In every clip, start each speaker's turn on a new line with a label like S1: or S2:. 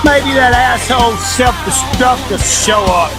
S1: Maybe that asshole self-destruct will show up.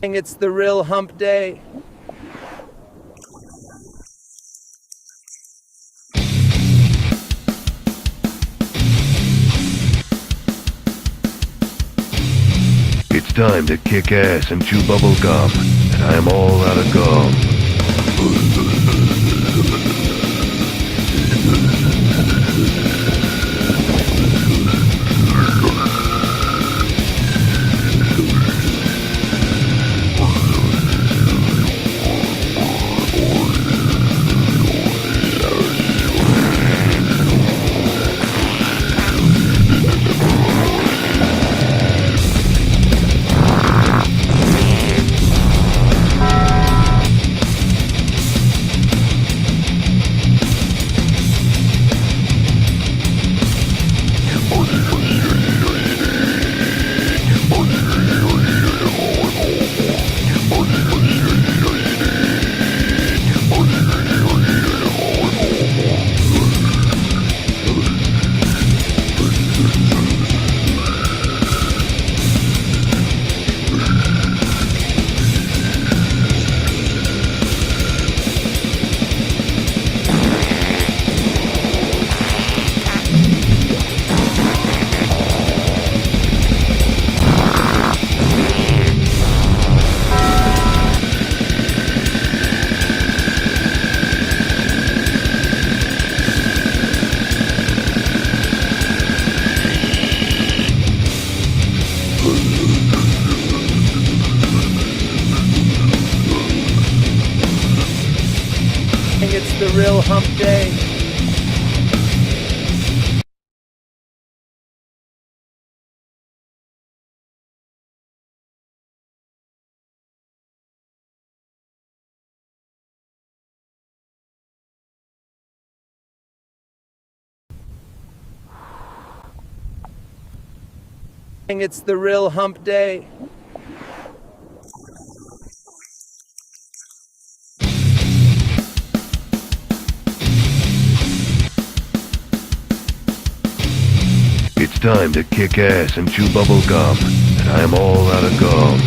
S2: It's the Rill Humpday.
S3: It's time to kick ass and chew bubble gum, and I'm all out of gum.
S2: It's the Rill Humpday. It's the Rill Humpday.
S3: It's time to kick ass and chew bubble gum, and I'm all out of gum.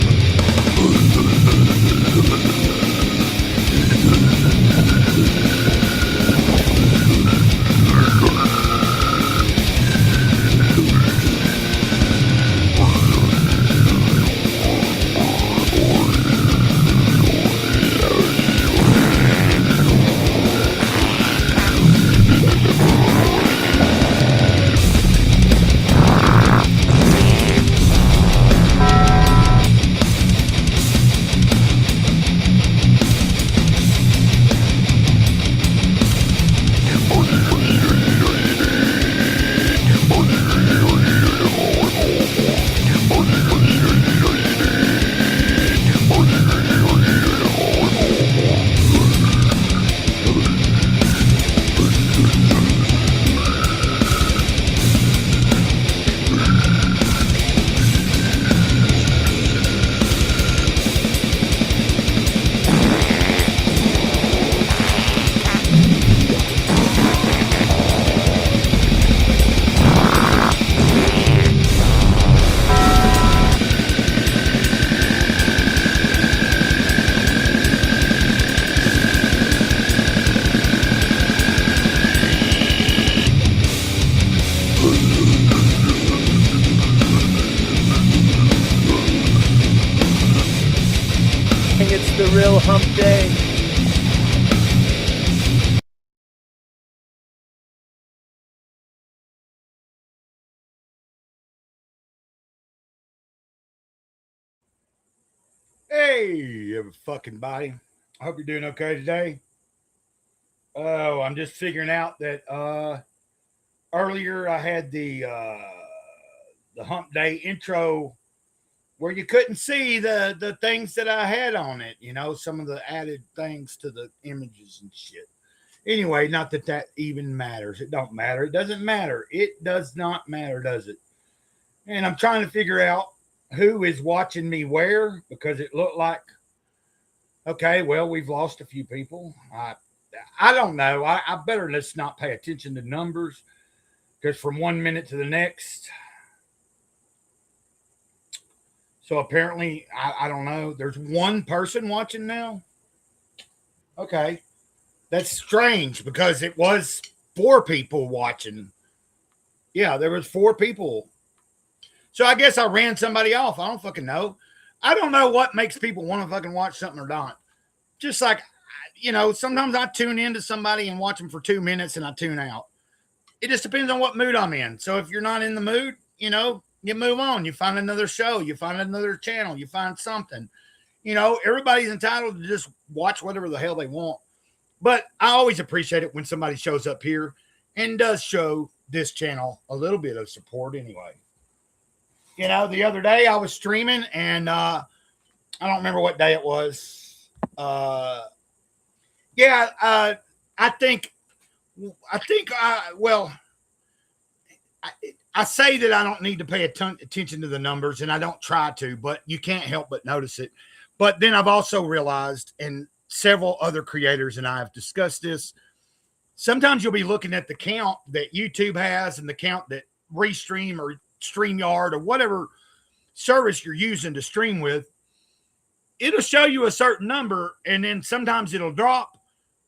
S1: Hey, every fucking body. I hope you're doing okay today. Oh, I'm just figuring out that earlier I had the Hump Day intro where you couldn't see the things that I had on it. You know, some of the added things to the images and shit. Anyway, not that that even matters. It don't matter. It doesn't matter. It does not matter, does it? And I'm trying to figure out who is watching me where because it looked like okay, well, we've lost a few people. I don't know. I better let's not pay attention to numbers because from 1 minute to the next. So apparently, I don't know. There's one person watching now. Okay, that's strange because it was four people watching. Yeah, there was four people. So I guess I ran somebody off. I don't fucking know. I don't know what makes people want to fucking watch something or not. Just like, you know, sometimes I tune into somebody and watch them for 2 minutes and I tune out. It just depends on what mood I'm in. So if you're not in the mood, you know, you move on. You find another show. You find another channel. You find something. You know, everybody's entitled to just watch whatever the hell they want. But I always appreciate it when somebody shows up here and does show this channel a little bit of support anyway. You know, the other day I was streaming and I don't remember what day it was. I think, well, I say that I don't need to pay attention to the numbers and I don't try to, but you can't help but notice it. But then I've also realized, and several other creators and I have discussed this, sometimes you'll be looking at the count that YouTube has and the count that Restream or StreamYard or whatever service you're using to stream with. It'll show you a certain number and then sometimes it'll drop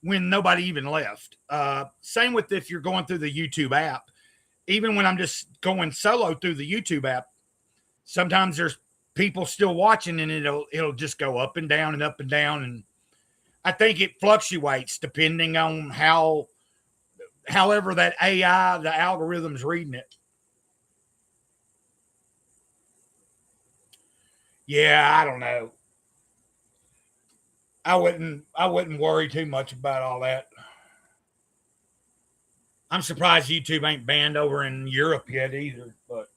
S1: when nobody even left. Same with if you're going through the YouTube app. Even when I'm just going solo through the YouTube app, sometimes there's people still watching and it'll just go up and down and up and down. And I think it fluctuates depending on however that AI, the algorithm's reading it. Yeah, I don't know. I wouldn't worry too much about all that. I'm surprised YouTube ain't banned over in Europe yet either, but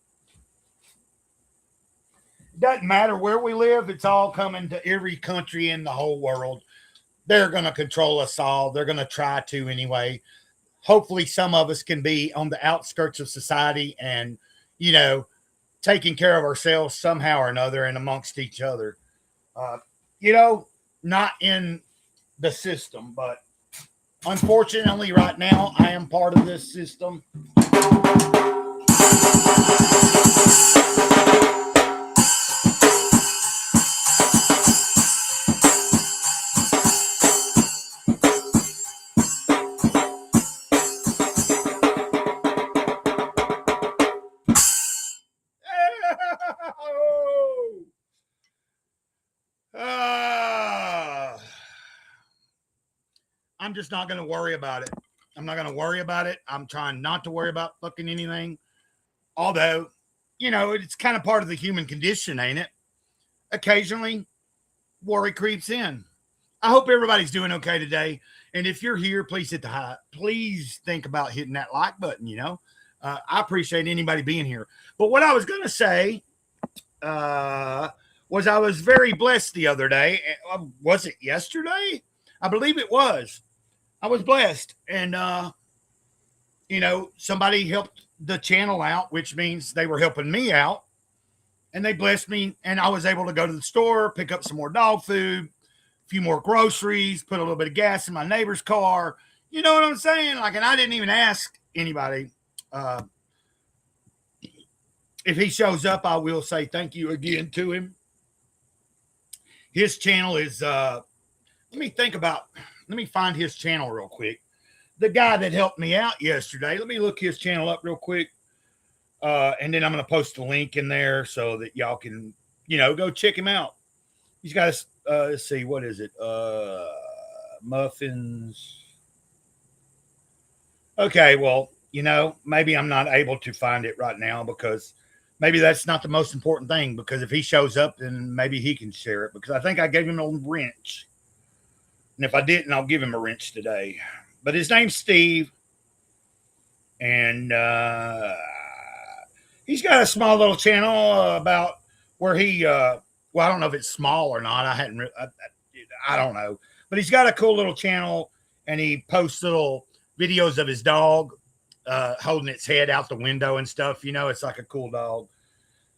S1: it doesn't matter where we live. It's all coming to every country in the whole world. They're going to control us all. They're going to try to anyway. Hopefully some of us can be on the outskirts of society and, you know, taking care of ourselves somehow or another and amongst each other. You know, not in the system, but unfortunately right now I am part of this system. I'm just not going to worry about it. I'm not going to worry about it. I'm trying not to worry about fucking anything. Although, you know, it's kind of part of the human condition, ain't it? Occasionally, worry creeps in. I hope everybody's doing okay today. And if you're here, please hit the high. Please think about hitting that like button, you know. I appreciate anybody being here. But what I was going to say was I was very blessed the other day. Was it yesterday? I believe it was. I was blessed. And, you know, somebody helped the channel out, which means they were helping me out. And they blessed me. And I was able to go to the store, pick up some more dog food, a few more groceries, put a little bit of gas in my neighbor's car. You know what I'm saying? Like, and I didn't even ask anybody. If he shows up, I will say thank you again to him. His channel is, let me find his channel real quick. The guy that helped me out yesterday, let me look his channel up real quick. And then I'm going to post a link in there so that y'all can, you know, go check him out. He's got, let's see, what is it? Muffins. Okay, well, you know, maybe I'm not able to find it right now because maybe that's not the most important thing, because if he shows up, then maybe he can share it, because I think I gave him a wrench. And if I didn't, I'll give him a wrench today. But his name's Steve. And he's got a small little channel about where he, well, I don't know if it's small or not. I don't know. But he's got a cool little channel, and he posts little videos of his dog holding its head out the window and stuff. You know, it's like a cool dog.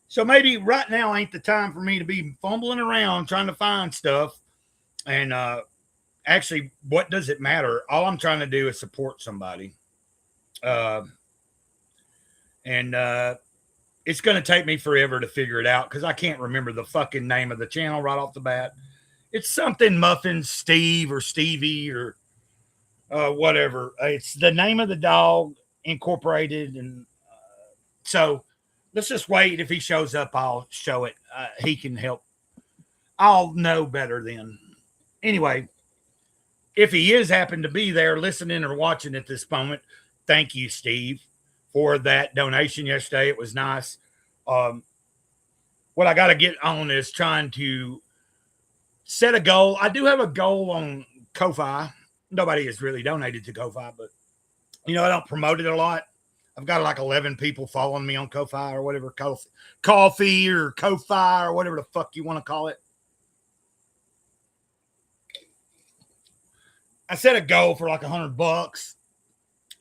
S1: So maybe right now ain't the time for me to be fumbling around trying to find stuff. And actually, what does it matter? All I'm trying to do is support somebody. And it's going to take me forever to figure it out, because I can't remember the fucking name of the channel right off the bat. It's something Muffin Steve or Stevie or whatever. It's the name of the dog incorporated. And so let's just wait. If he shows up, I'll show it. He can help. I'll know better then. Anyway, if he is happened to be there listening or watching at this moment, thank you, Steve, for that donation yesterday. It was nice. What I got to get on is trying to set a goal. I do have a goal on Ko-Fi. Nobody has really donated to Ko-Fi, but, you know, I don't promote it a lot. I've got like 11 people following me on Ko-Fi or whatever, Coffee or Ko-Fi or whatever the fuck you want to call it. I set a goal for like $100.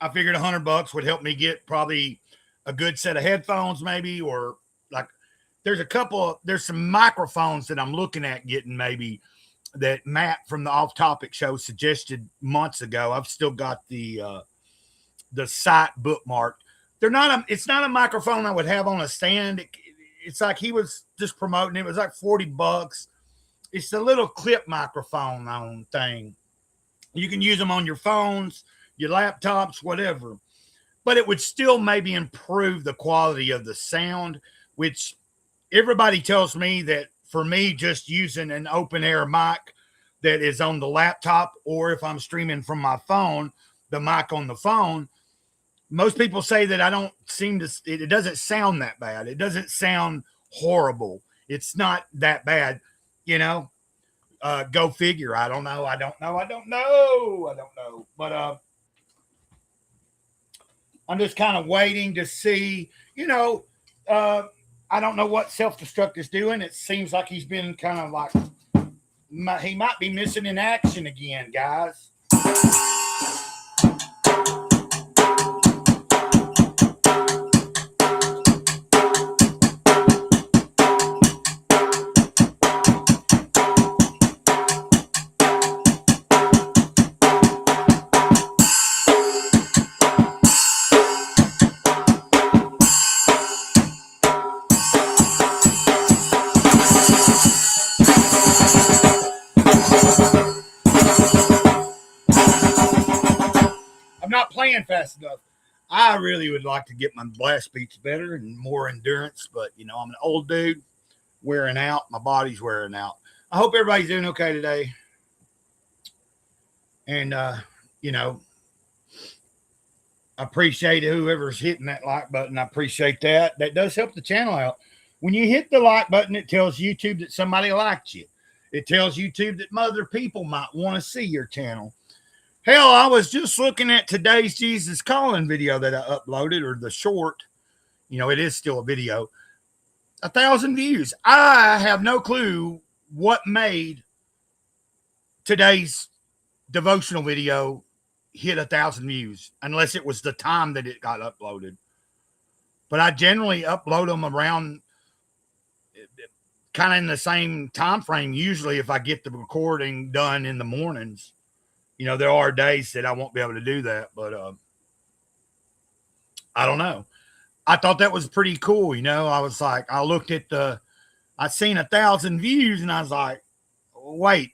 S1: I figured $100 would help me get probably a good set of headphones, maybe, or like there's some microphones that I'm looking at getting, maybe, that Matt from the Off Topic Show suggested months ago. I've still got the site bookmarked. It's not a microphone I would have on a stand. It's like he was just promoting it. It was like $40. It's a little clip microphone on thing. You can use them on your phones, your laptops, whatever. But it would still maybe improve the quality of the sound, which everybody tells me that for me, just using an open air mic that is on the laptop, or if I'm streaming from my phone, the mic on the phone, most people say that it doesn't sound that bad. It doesn't sound horrible. It's not that bad, you know. Go figure. I don't know. But I'm just kind of waiting to see, you know. I don't know what Self-Destruct is doing. It seems like he's been kind of like, he might be missing in action again, guys. Not playing fast enough. I really would like to get my blast beats better and more endurance, but you know, I'm an old dude, wearing out. My body's wearing out. I hope everybody's doing okay today. And you know, I appreciate whoever's hitting that like button. I appreciate that. That does help the channel out. When you hit the like button, it tells YouTube that somebody liked you. It tells YouTube that other people might want to see your channel. Hell, I was just looking at today's Jesus Calling video that I uploaded, or the short. You know, it is still a video. 1,000 views. I have no clue what made today's devotional video hit 1,000 views, unless it was the time that it got uploaded. But I generally upload them around kind of in the same time frame, usually, if I get the recording done in the mornings. You know, there are days that I won't be able to do that, but I don't know. I thought that was pretty cool. You know, I was like, I looked at I seen 1,000 views, and I was like, wait,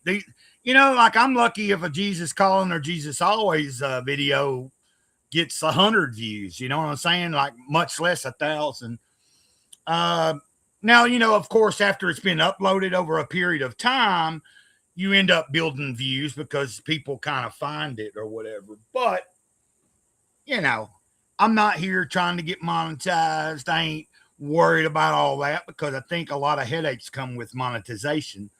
S1: you know, like, I'm lucky if a Jesus Calling or Jesus Always video gets 100 views. You know what I'm saying? Like, much less 1,000. Now, you know, of course, after it's been uploaded over a period of time, you end up building views because people kind of find it or whatever. But, you know, I'm not here trying to get monetized. I ain't worried about all that because I think a lot of headaches come with monetization.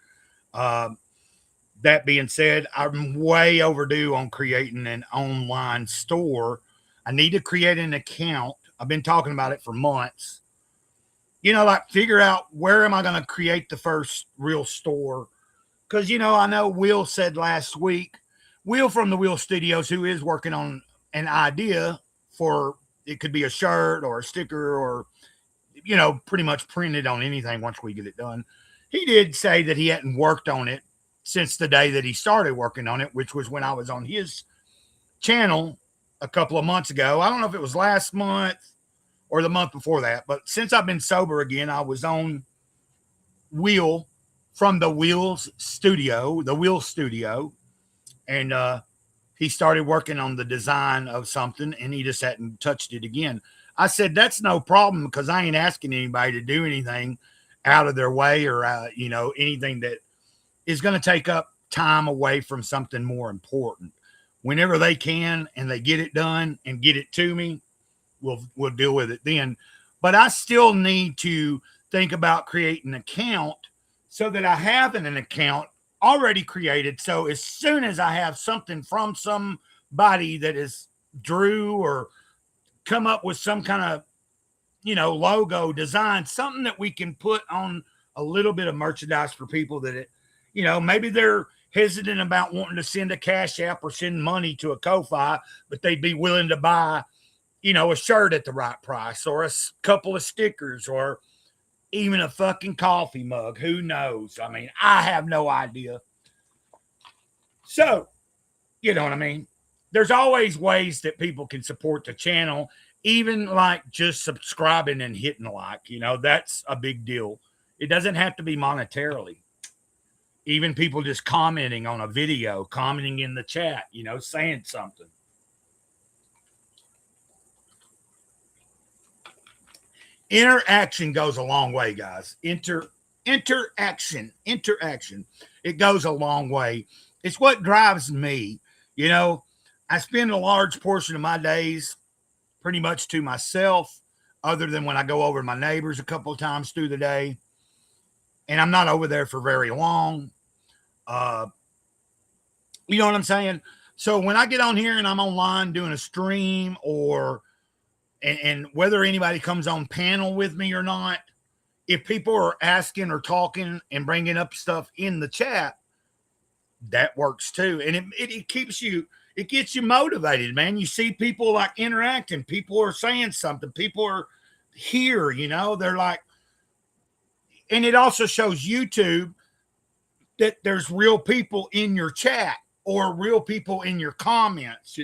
S1: That being said, I'm way overdue on creating an online store. I need to create an account. I've been talking about it for months. Like figure out where am I going to create the first real store. Because, I know Will said last week, Will from the Will Studios, who is working on an idea for it could be a shirt or a sticker or, pretty much printed on anything once we get it done. He did say that he hadn't worked on it since the day that he started working on it, which was when I was on his channel a couple of months ago. I don't know if it was last month or the month before that, but since I've been sober again, I was on Will from the Will Studio, and he started working on the design of something, and he just hadn't touched it again. I said, that's no problem because I ain't asking anybody to do anything out of their way or, anything that is going to take up time away from something more important. Whenever they can and they get it done and get it to me, we'll deal with it then. But I still need to think about creating an account so that I have an account already created. So as soon as I have something from somebody that is drew or come up with some kind of, logo design, something that we can put on a little bit of merchandise for people that maybe they're hesitant about wanting to send a Cash App or send money to a Ko-Fi, but they'd be willing to buy, a shirt at the right price or a couple of stickers or even a fucking coffee mug. Who knows? I mean, I have no idea. So, you know what I mean? There's always ways that people can support the channel, even like just subscribing and hitting like, that's a big deal. It doesn't have to be monetarily. Even people just commenting on a video, commenting in the chat, saying something. Interaction goes a long way, guys. Interaction. It goes a long way. It's what drives me. I spend a large portion of my days pretty much to myself, other than when I go over to my neighbors a couple of times through the day. And I'm not over there for very long. You know what I'm saying? So when I get on here and I'm online doing a stream and whether anybody comes on panel with me or not, if people are asking or talking and bringing up stuff in the chat, that works too. And it keeps you, it gets you motivated, man. You see people like interacting, people are saying something, people are here, they're like, and it also shows YouTube that there's real people in your chat or real people in your comments,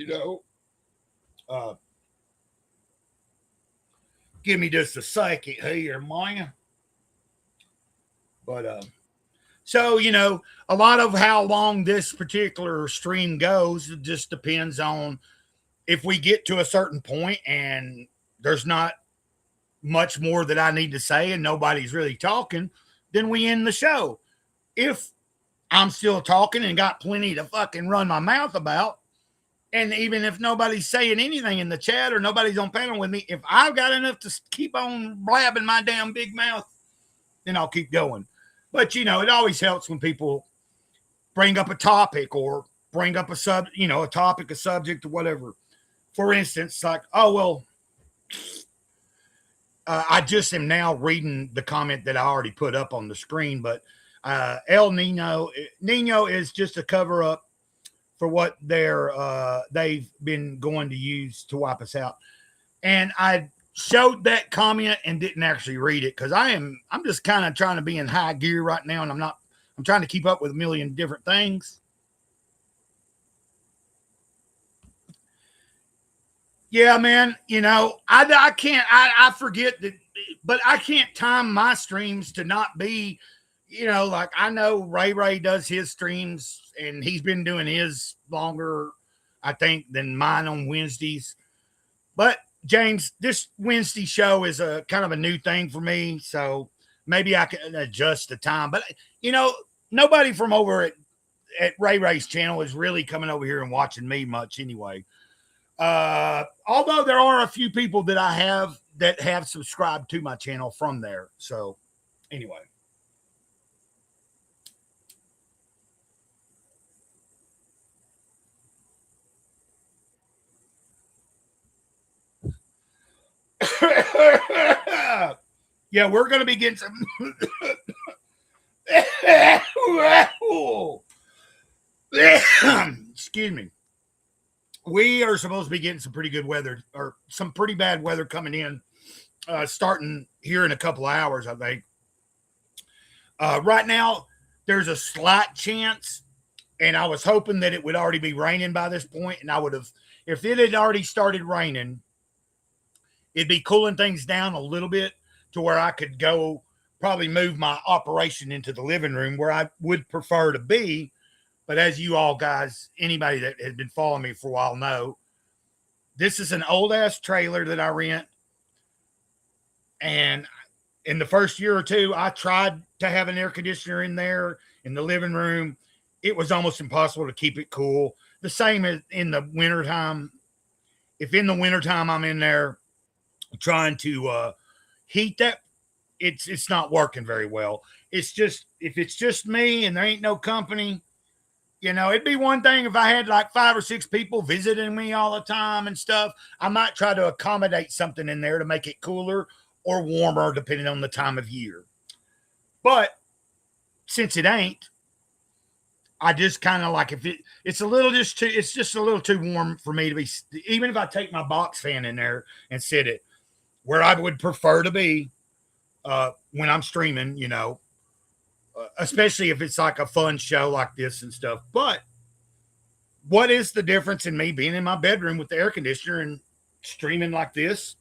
S1: Give me just a second here, Maya. But, so, a lot of how long this particular stream goes, it just depends on if we get to a certain point and there's not much more that I need to say and nobody's really talking, then we end the show. If I'm still talking and got plenty to fucking run my mouth about, and even if nobody's saying anything in the chat or nobody's on panel with me, if I've got enough to keep on blabbing my damn big mouth, then I'll keep going. But, it always helps when people bring up a topic or bring up a topic, a subject, or whatever. For instance, like, I just am now reading the comment that I already put up on the screen, but El Nino is just a cover up for what they've been going to use to wipe us out. And I showed that comment and didn't actually read it because I'm just kind of trying to be in high gear right now, and I'm trying to keep up with a million different things. Yeah, man, I can't, I forget that, but I can't time my streams to not be, like I know Ray does his streams and he's been doing his longer, I think, than mine on Wednesdays. But James, this Wednesday show is a kind of a new thing for me. So maybe I can adjust the time, but nobody from over at Ray's channel is really coming over here and watching me much anyway. Although there are a few people that I have that have subscribed to my channel from there. So anyway. Yeah, we're going to be getting some. Excuse me. We are supposed to be getting some pretty good weather, or some pretty bad weather coming in, starting here in a couple of hours, I think. Right now, there's a slight chance, and I was hoping that it would already be raining by this point, and I would have, if it had already started raining, it'd be cooling things down a little bit to where I could go probably move my operation into the living room where I would prefer to be. But as you all guys, anybody that has been following me for a while know, this is an old ass trailer that I rent. And in the first year or two, I tried to have an air conditioner in there in the living room. It was almost impossible to keep it cool. The same as in the wintertime. If in the wintertime I'm in there trying to heat that, it's not working very well. It's just, if it's just me and there ain't no company, you know, it'd be one thing if I had like 5 or 6 people visiting me all the time and stuff. I might try to accommodate something in there to make it cooler or warmer, depending on the time of year. But since it ain't, I just kind of like, if it's a little just too, it's just a little too warm for me to be, even if I take my box fan in there and sit it where I would prefer to be when I'm streaming, you know, especially if it's like a fun show like this and stuff. But what is the difference in me being in my bedroom with the air conditioner and streaming like this?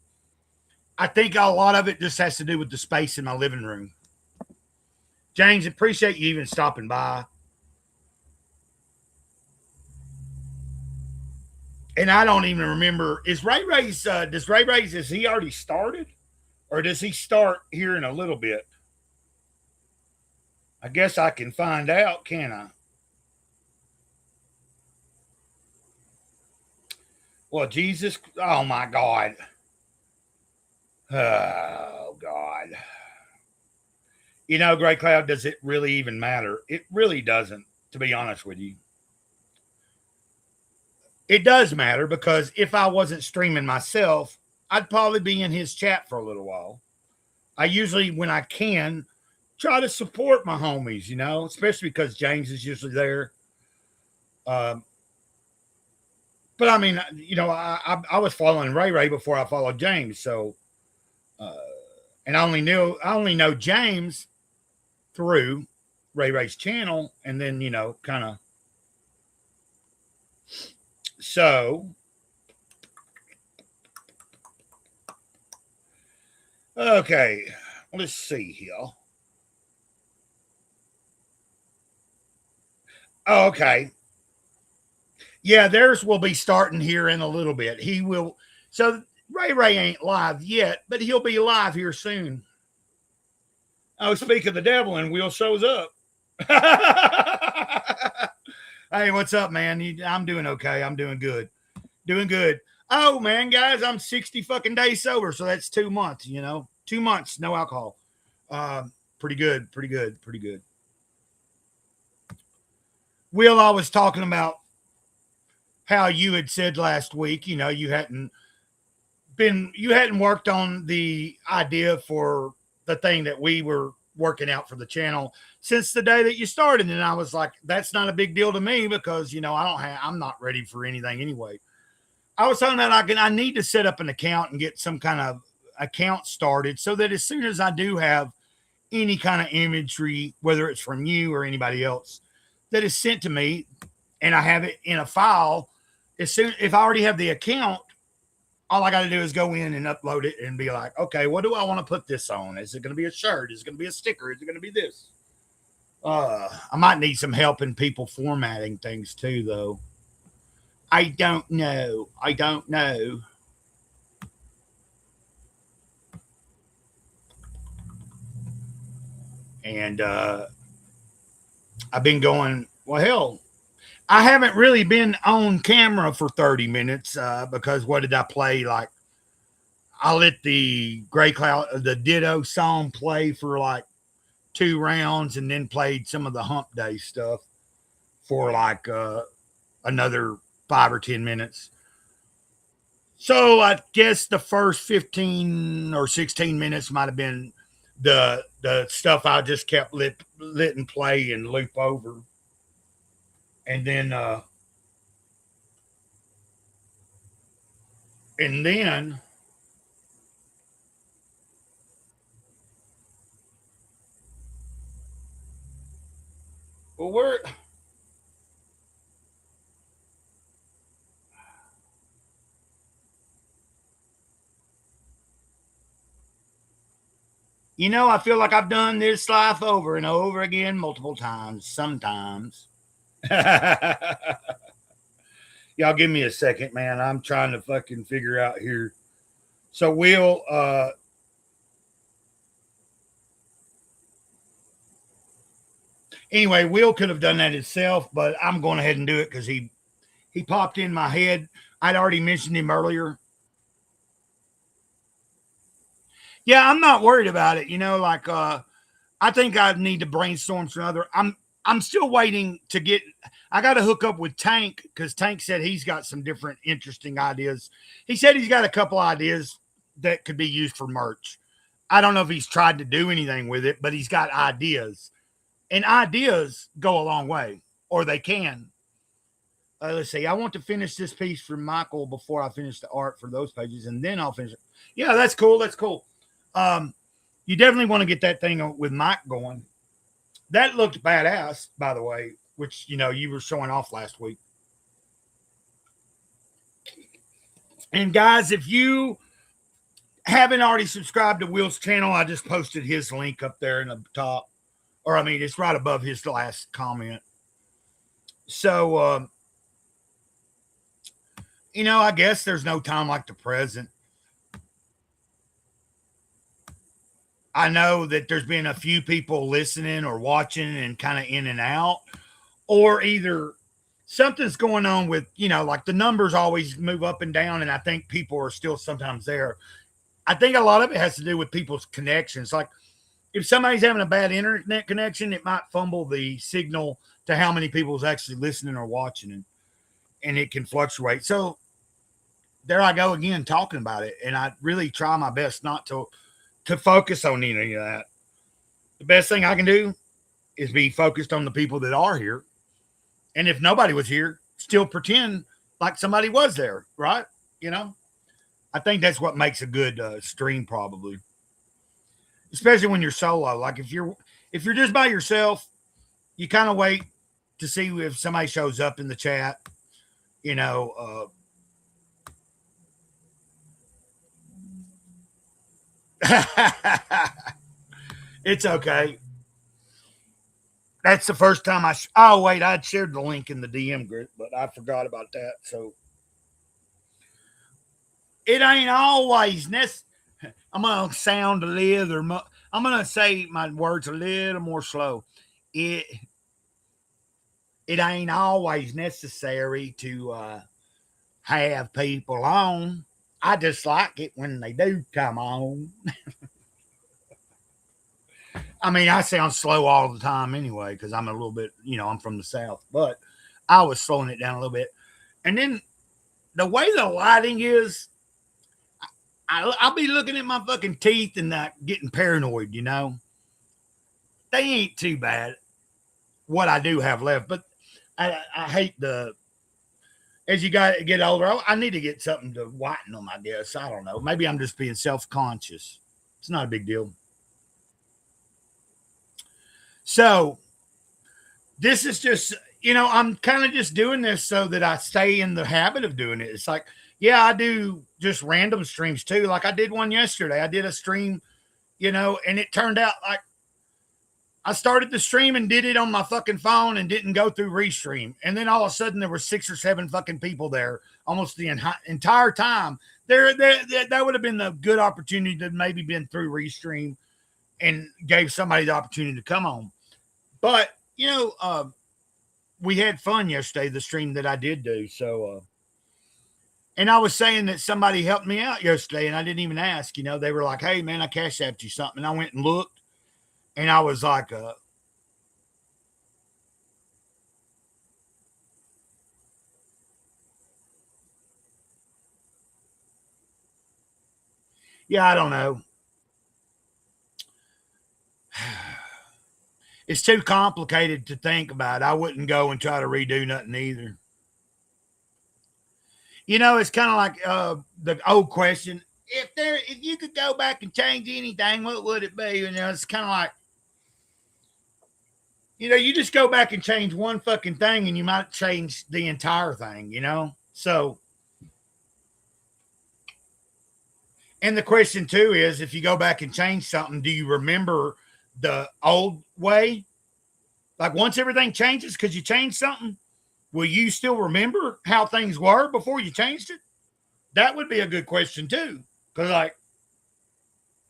S1: I think a lot of it just has to do with the space in my living room. James, appreciate you even stopping by. And I don't even remember, is Ray Ray's, has he already started? Or does he start here in a little bit? I guess I can find out, can't I? Well, Jesus, oh my God. Oh, God. You know, Gray Cloud, does it really even matter? It really doesn't, to be honest with you. It does matter because if I wasn't streaming myself, I'd probably be in his chat for a little while. I usually, when I can, try to support my homies, you know, especially because James is usually there. But I mean, you know, I was following Ray before I followed James. So, and I only know James through Ray's channel, and then, you know, kind of. So, okay, let's see here. Oh, okay. Yeah, theirs will be starting here in a little bit. He will. So Ray ain't live yet, but he'll be live here soon. Oh, speak of the devil, and Will shows up. Hey, what's up, man? I'm doing okay. I'm doing good. Doing good. Oh, man, guys, I'm 60 fucking days sober, so that's 2 months, you know. 2 months, no alcohol. Pretty good. Will, I was talking about how you had said last week, you know, you hadn't worked on the idea for the thing that we were working out for the channel since the day that you started. And I was like, that's not a big deal to me because, you know, I'm not ready for anything anyway. I was talking about I need to set up an account and get some kind of account started so that as soon as I do have any kind of imagery, whether it's from you or anybody else, that is sent to me and I have it in a file, if I already have the account, all I got to do is go in and upload it and be like, okay, what do I want to put this on? Is it going to be a shirt? Is it going to be a sticker? Is it going to be this? I might need some help in people formatting things too, though. I don't know. And I've been going, well, hell, I haven't really been on camera for 30 minutes because what did I play? Like, I let the Gray Cloud, the Ditto song play for like 2 rounds and then played some of the Humpday stuff for like another 5 or 10 minutes. So I guess the first 15 or 16 minutes might have been the stuff I just kept letting play and loop over. And then and then well we're I feel like I've done this life over and over again multiple times, sometimes. Y'all give me a second, man. I'm trying to fucking figure out here. So we'll anyway, Will could have done that himself, but I'm going ahead and do it because he popped in my head. I'd already mentioned him earlier. Yeah, I'm not worried about it. Like I think I need to brainstorm some other. I'm still waiting to get. I got to hook up with Tank because Tank said he's got some different interesting ideas. He said he's got a couple ideas that could be used for merch. I don't know if he's tried to do anything with it, but he's got ideas, and ideas go a long way, or they can. Let's see. I want to finish this piece for Michael before I finish the art for those pages, and then I'll finish it. Yeah, that's cool. That's cool. You definitely want to get that thing with Mike going. That looked badass, by the way, which, you were showing off last week. And guys, if you haven't already subscribed to Will's channel, I just posted his link up there in the top. Or, it's right above his last comment. So, I guess there's no time like the present. I know that there's been a few people listening or watching and kind of in and out, or either something's going on with, like the numbers always move up and down. And I think people are still sometimes there. I think a lot of it has to do with people's connections. Like if somebody's having a bad internet connection, it might fumble the signal to how many people is actually listening or watching, and it can fluctuate. So there I go again, talking about it. And I really try my best not to focus on any of that. The best thing I can do is be focused on the people that are here. And if nobody was here, still pretend like somebody was there, right? I think that's what makes a good stream, probably. Especially when you're solo. Like if you're just by yourself, you kind of wait to see if somebody shows up in the chat, It's okay. That's the first time oh wait, I'd shared the link in the DM group, but I forgot about that. So it ain't always I'm gonna sound a little. I'm gonna say my words a little more slow. It ain't always necessary to have people on. I just like it when they do come on. I sound slow all the time anyway, because I'm a little bit, I'm from the South, but I was slowing it down a little bit. And then the way the lighting is, I'll be looking at my fucking teeth and getting paranoid, They ain't too bad, what I do have left, but I hate as you get older, I need to get something to whiten them, I guess. I don't know. Maybe I'm just being self-conscious. It's not a big deal. So this is just, I'm kind of just doing this so that I stay in the habit of doing it. It's like, yeah, I do just random streams too. Like I did one yesterday. I did a stream, and it turned out like I started the stream and did it on my fucking phone and didn't go through Restream. And then all of a sudden there were 6 or 7 fucking people there almost the entire time. That would have been a good opportunity to maybe been through Restream and gave somebody the opportunity to come on. But, we had fun yesterday, the stream that I did do. So, and I was saying that somebody helped me out yesterday, and I didn't even ask. You know, they were like, "Hey, man, I cash apped you something." And I went and looked, and I was like, "Yeah, I don't know. It's too complicated to think about. I wouldn't go and try to redo nothing either." You know, it's kind of like the old question: if you could go back and change anything, what would it be? You know, it's kind of like, you know, you just go back and change one fucking thing, and you might change the entire thing. You know, so. And the question too is, if you go back and change something, do you remember the old way? Like once everything changes because you changed something, will you still remember how things were before you changed it? That would be a good question too. Because like,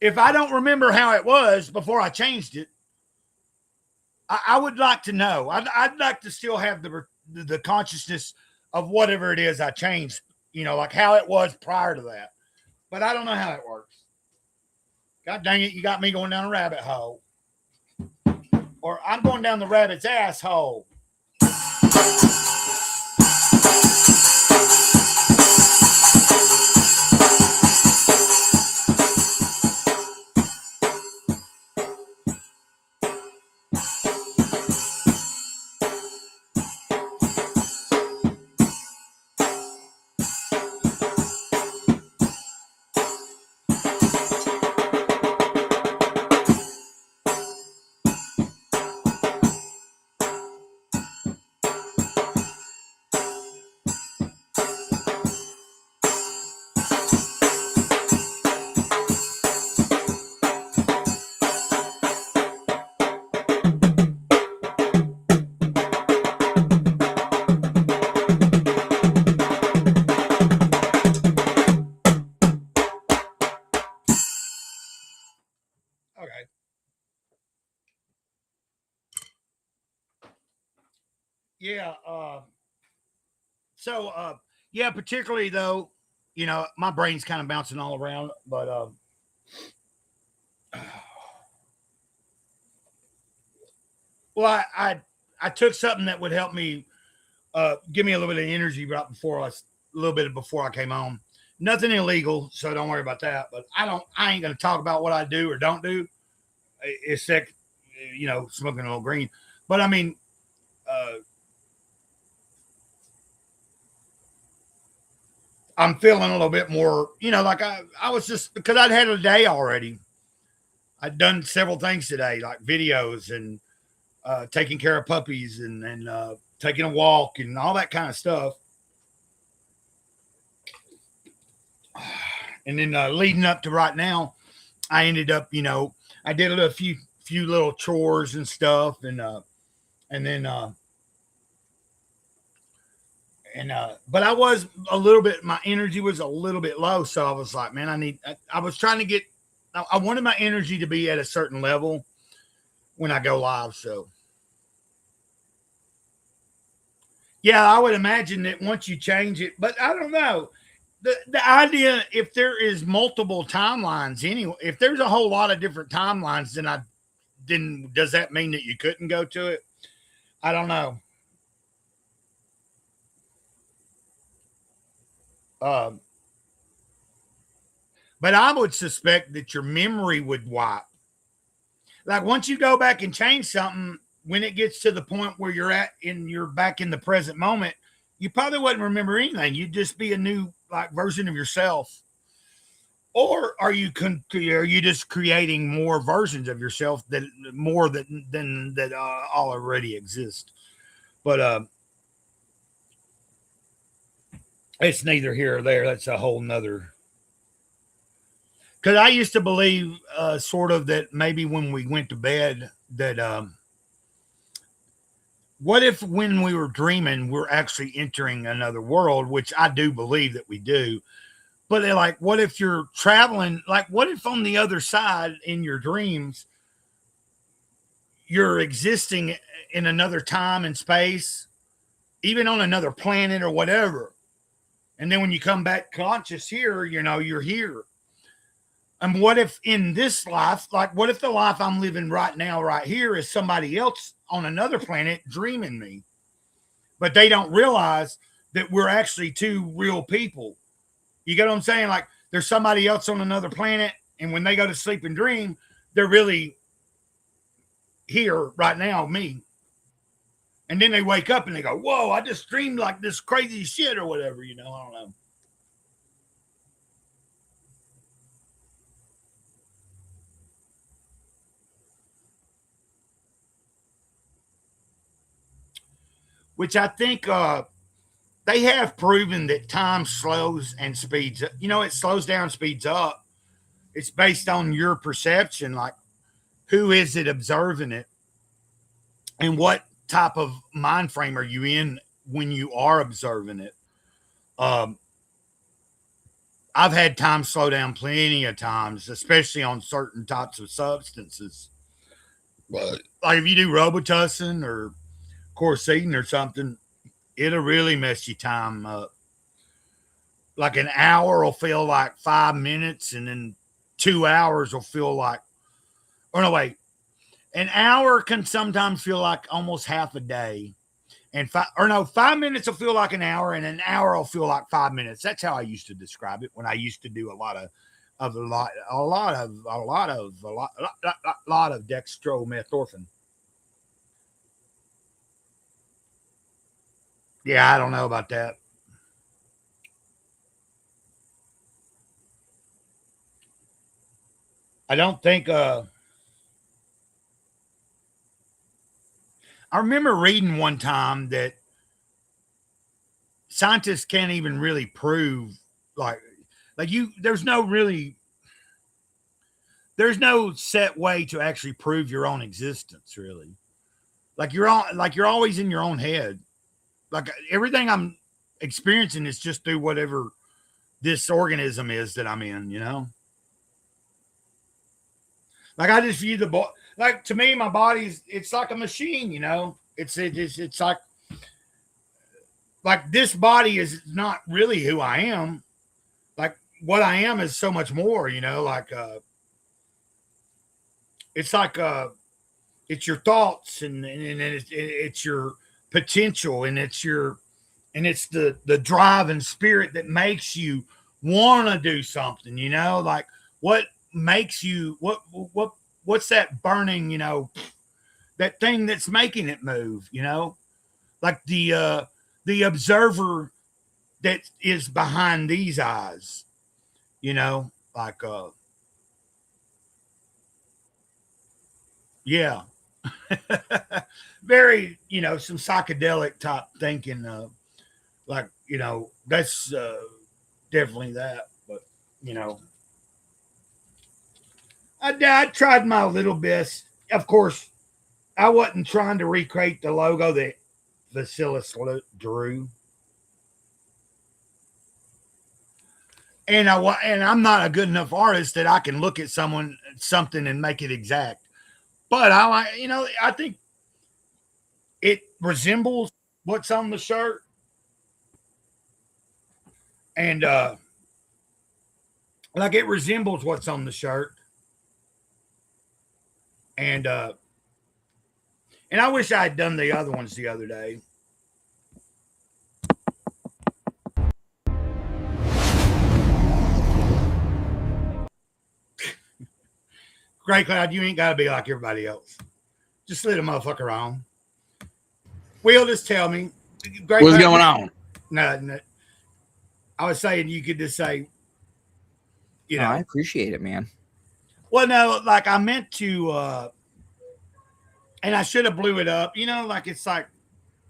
S1: if I don't remember how it was before I changed it, I would like to know. I'd like to still have the consciousness of whatever it is I changed. You know, like how it was prior to that. But I don't know how it works. God dang it, you got me going down a rabbit hole. Or I'm going down the rabbit's asshole. Okay. Yeah. Yeah, particularly though, you know, my brain's kind of bouncing all around, but well, I took something that would help me give me a little bit of energy right before a little bit before I came home. Nothing illegal, so don't worry about that. But I ain't gonna talk about what I do or don't do. Except, you know, smoking a little green. But I mean, uh, I'm feeling a little bit more, you know, like I was just because I'd had a day already. I'd done several things today, like videos and taking care of puppies and taking a walk and all that kind of stuff. And then leading up to right now, I ended up, you know, I did a few little chores and stuff, and then but I was a little bit, my energy was a little bit low, so I was like, man, I was trying to get, I wanted my energy to be at a certain level when I go live, so. Yeah, I would imagine that once you change it, but I don't know. The idea, if there is multiple timelines anyway, if there's a whole lot of different timelines, then does that mean that you couldn't go to it? I don't know. Um, but I would suspect that your memory would wipe. Like once you go back and change something, when it gets to the point where you're back in the present moment, you probably wouldn't remember anything. You'd just be a new like version of yourself. Or are you just creating more versions of yourself that more than that all already exist? But it's neither here or there. That's a whole nother. Because I used to believe sort of that maybe when we went to bed that what if when we were dreaming we're actually entering another world, which I do believe that we do. But they're like, what if you're traveling? Like, what if on the other side in your dreams, you're existing in another time and space? even on another planet or whatever. And then when you come back conscious here, you're here. And what if in this life, like what if the life I'm living right now, right here, is somebody else on another planet dreaming me? But they don't realize that we're actually two real people. You get what I'm saying? Like there's somebody else on another planet, and when they go to sleep and dream, they're really here right now, me. And then they wake up and they go, whoa, I just dreamed like this crazy shit or whatever, I don't know. Which I think they have proven that time slows and speeds up. It slows down, speeds up. It's based on your perception, like who is it observing it and what type of mind frame are you in when you are observing it. I've had time slow down plenty of times, especially on certain types of substances. But like if you do Robitussin or Corsetin or something, it'll really mess your time up. Like an hour will feel like 5 minutes, and then 2 hours will feel like, or no, wait, an hour can sometimes feel like almost half a day. And 5 minutes will feel like an hour, and an hour will feel like 5 minutes. That's how I used to describe it when I used to do a lot of dextromethorphan. Yeah, I don't know about that. I don't think I remember reading one time that scientists can't even really prove there's no set way to actually prove your own existence, really. You're always in your own head. Like everything I'm experiencing is just through whatever this organism is that I'm in, Like I just view like to me, my body's it's like a machine, It's like this body is not really who I am. Like what I am is so much more, it's like it's your thoughts and it's your potential and it's the drive and spirit that makes you want to do something, like what makes you what's that burning, that thing that's making it move, like the observer that is behind these eyes, like yeah. Very, some psychedelic type thinking, like, that's definitely that. But, I tried my little best. Of course, I wasn't trying to recreate the logo that Vasilis drew. And I'm not a good enough artist that I can look at something and make it exact. But I think it resembles what's on the shirt. And like it resembles what's on the shirt. And I wish I had done the other ones the other day. Gray Cloud, you ain't got to be like everybody else. Just let a motherfucker on. Will, just tell me.
S4: What's going on?
S1: No. I was saying you could just say,
S4: I appreciate it, man.
S1: Well, no, like I meant to, and I should have blew it up. Like it's like,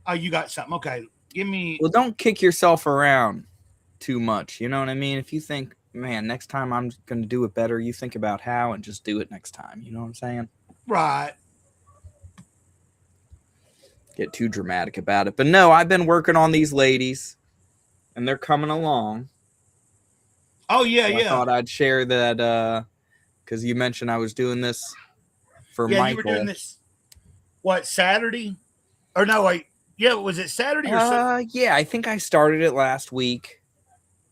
S1: oh, you got something. Okay, give me.
S4: Well, don't kick yourself around too much. You know what I mean? If you think, man, next time I'm going to do it better, you think about how and just do it next time. You know what I'm saying?
S1: Right.
S4: Get too dramatic about it. But no, I've been working on these ladies, and they're coming along.
S1: Oh, yeah,
S4: so I thought I'd share that because you mentioned I was doing this for Michael.
S1: You were doing this, what, Saturday? Or no, wait, Yeah, was it Saturday or Sunday?
S4: Yeah, I think I started it last week.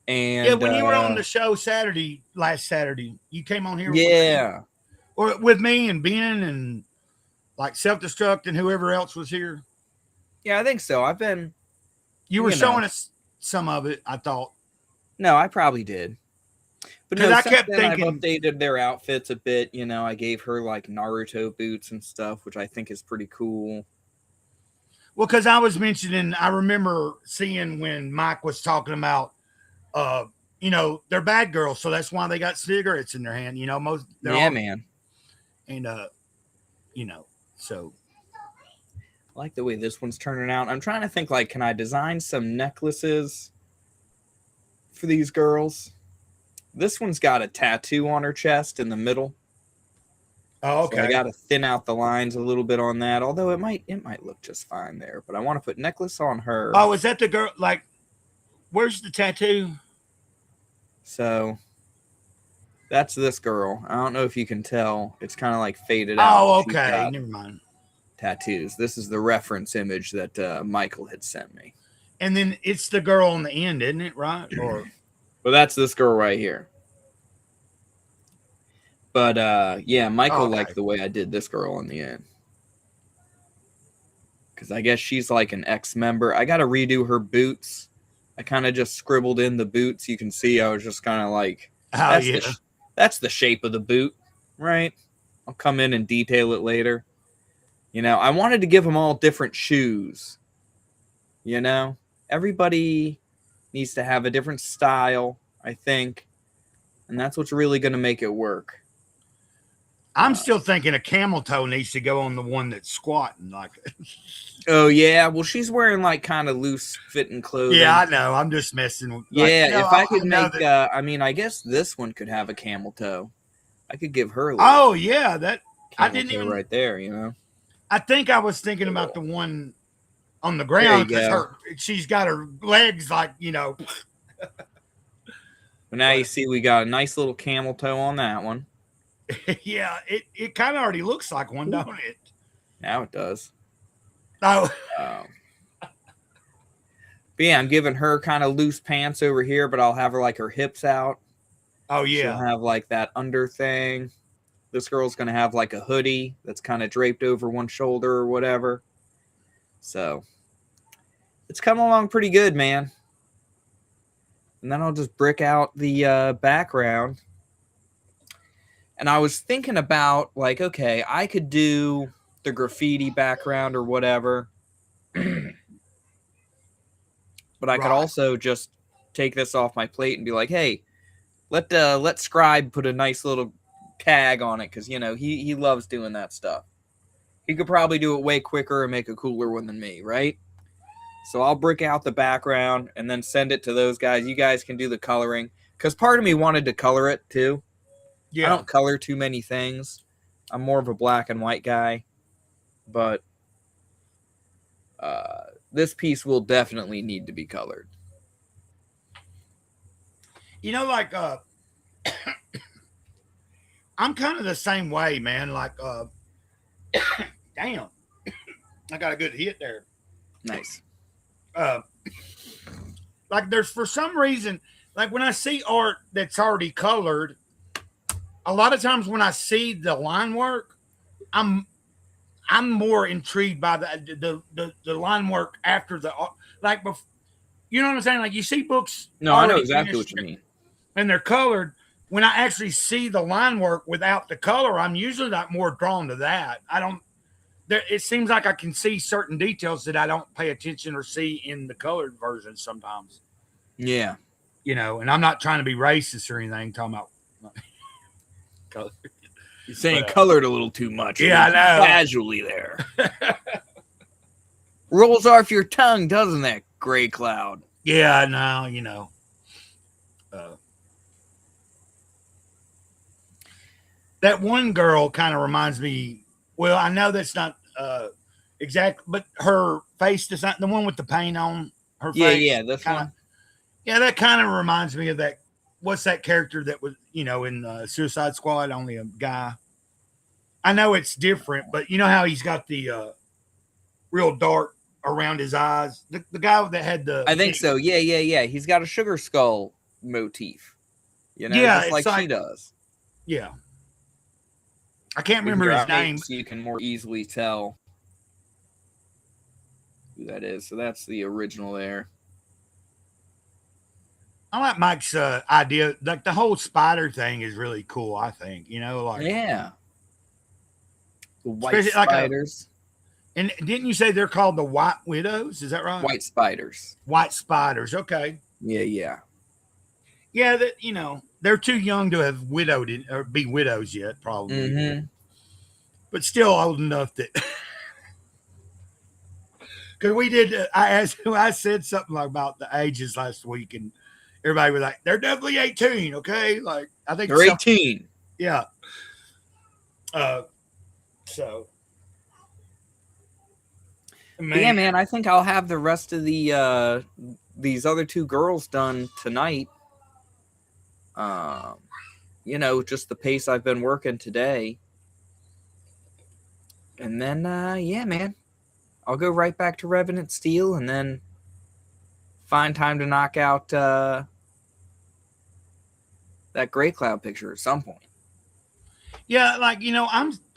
S4: And
S1: Yeah, when you were on the show last Saturday, you came on here
S4: yeah.
S1: with me and Ben and like Self-Destruct and whoever else was here.
S4: Yeah, I think so.
S1: You were showing us some of it, I thought.
S4: No, I probably did. But no,
S1: I
S4: since
S1: kept
S4: then
S1: thinking,
S4: I've updated their outfits a bit. I gave her like Naruto boots and stuff, which I think is pretty cool.
S1: well, because I remember seeing when Mike was talking about, they're bad girls, so that's why they got cigarettes in their hand.
S4: Man.
S1: And so
S4: I like the way this one's turning out. I'm trying to think, like, can I design some necklaces for these girls? This one's got a tattoo on her chest in the middle.
S1: Oh, okay.
S4: So I got to thin out the lines a little bit on that, although it might look just fine there. But I want to put necklace on her.
S1: Oh, is that the girl? Like, where's the tattoo?
S4: So that's this girl. I don't know if you can tell. It's kind of like faded out.
S1: Oh, okay. Never mind.
S4: Tattoos. This is the reference image that Michael had sent me.
S1: And then it's the girl on the end, isn't it? Right? Or
S4: well, that's this girl right here. But yeah, Michael liked the way I did this girl in the end. Because I guess she's like an ex-member. I got to redo her boots. I kind of just scribbled in the boots. You can see I was just kind of like, that's the shape of the boot, right? I'll come in and detail it later. I wanted to give them all different shoes. Everybody needs to have a different style, I think. And that's what's really going to make it work.
S1: I'm still thinking a camel toe needs to go on the one that's squatting like it.
S4: Oh, yeah. Well, she's wearing like kind of loose fitting clothing.
S1: Yeah, I know. I'm just messing with
S4: if I could make I guess this one could have a camel toe. I could give her
S1: that I didn't even
S4: right there,
S1: I think I was thinking about the one on the ground because she's got her legs like,
S4: But now you see we got a nice little camel toe on that one.
S1: Yeah, it kind of already looks like one, don't it?
S4: Now it does.
S1: Oh.
S4: But yeah, I'm giving her kind of loose pants over here, but I'll have her like her hips out.
S1: Oh, yeah.
S4: She'll have like that under thing. This girl's going to have like a hoodie that's kind of draped over one shoulder or whatever. So it's coming along pretty good, man. And then I'll just brick out the background. And I was thinking about, like, okay, I could do the graffiti background or whatever. But I could also just take this off my plate and be like, hey, let Scribe put a nice little tag on it because, he loves doing that stuff. He could probably do it way quicker and make a cooler one than me, right? So I'll brick out the background and then send it to those guys. You guys can do the coloring. Because part of me wanted to color it, too. Yeah. I don't color too many things. I'm more of a black and white guy. But this piece will definitely need to be colored.
S1: Like I'm kind of the same way, man. Like damn. I got a good hit there.
S4: Nice.
S1: Like there's for some reason, like when I see art that's already colored, a lot of times when I see the line work, I'm more intrigued by the line work after the like. You know what I'm saying? Like you see books.
S4: No, I know exactly what you mean.
S1: And they're colored. When I actually see the line work without the color, I'm usually not more drawn to that. It seems like I can see certain details that I don't pay attention or see in the colored version sometimes.
S4: Yeah.
S1: And I'm not trying to be racist or anything, talking about color.
S4: You're saying colored a little too much.
S1: Yeah, I know.
S4: Casually there. Rolls off your tongue, doesn't that, Gray Cloud?
S1: Yeah, I know, that one girl kind of reminds me. Well, I know that's not exact, but her face design, the one with the paint on her face.
S4: Yeah, that's
S1: one. Yeah, that kind of reminds me of that. What's that character that was, in Suicide Squad, only a guy? I know it's different, but you know how he's got the real dark around his eyes. The guy that had the
S4: I think so. Yeah. He's got a sugar skull motif,
S1: Yeah,
S4: just
S1: it's
S4: like she
S1: like-
S4: does.
S1: yeah. I can't
S4: But
S1: remember
S4: here,
S1: his
S4: I'll make
S1: name.
S4: so you can more easily tell who that is. So that's the original there.
S1: I like Mike's idea. Like the whole spider thing is really cool. I think like
S4: Yeah. The white
S1: Especially like a-
S4: spiders.
S1: And didn't you say they're called the White Widows? Is that right?
S4: White spiders.
S1: White spiders. Okay.
S4: Yeah.
S1: Yeah, that they're too young to have widowed it or be widows yet, probably.
S4: Mm-hmm.
S1: But still old enough that because we did. I said something like about the ages last week, and everybody was like, "They're definitely 18." Okay, like I think
S4: They're 18.
S1: Yeah. So.
S4: But yeah, man, I think I'll have the rest of the these other two girls done tonight. Just the pace I've been working today. And then yeah, man. I'll go right back to Revenant Steel and then find time to knock out that Gray Cloud picture at some point.
S1: Yeah, like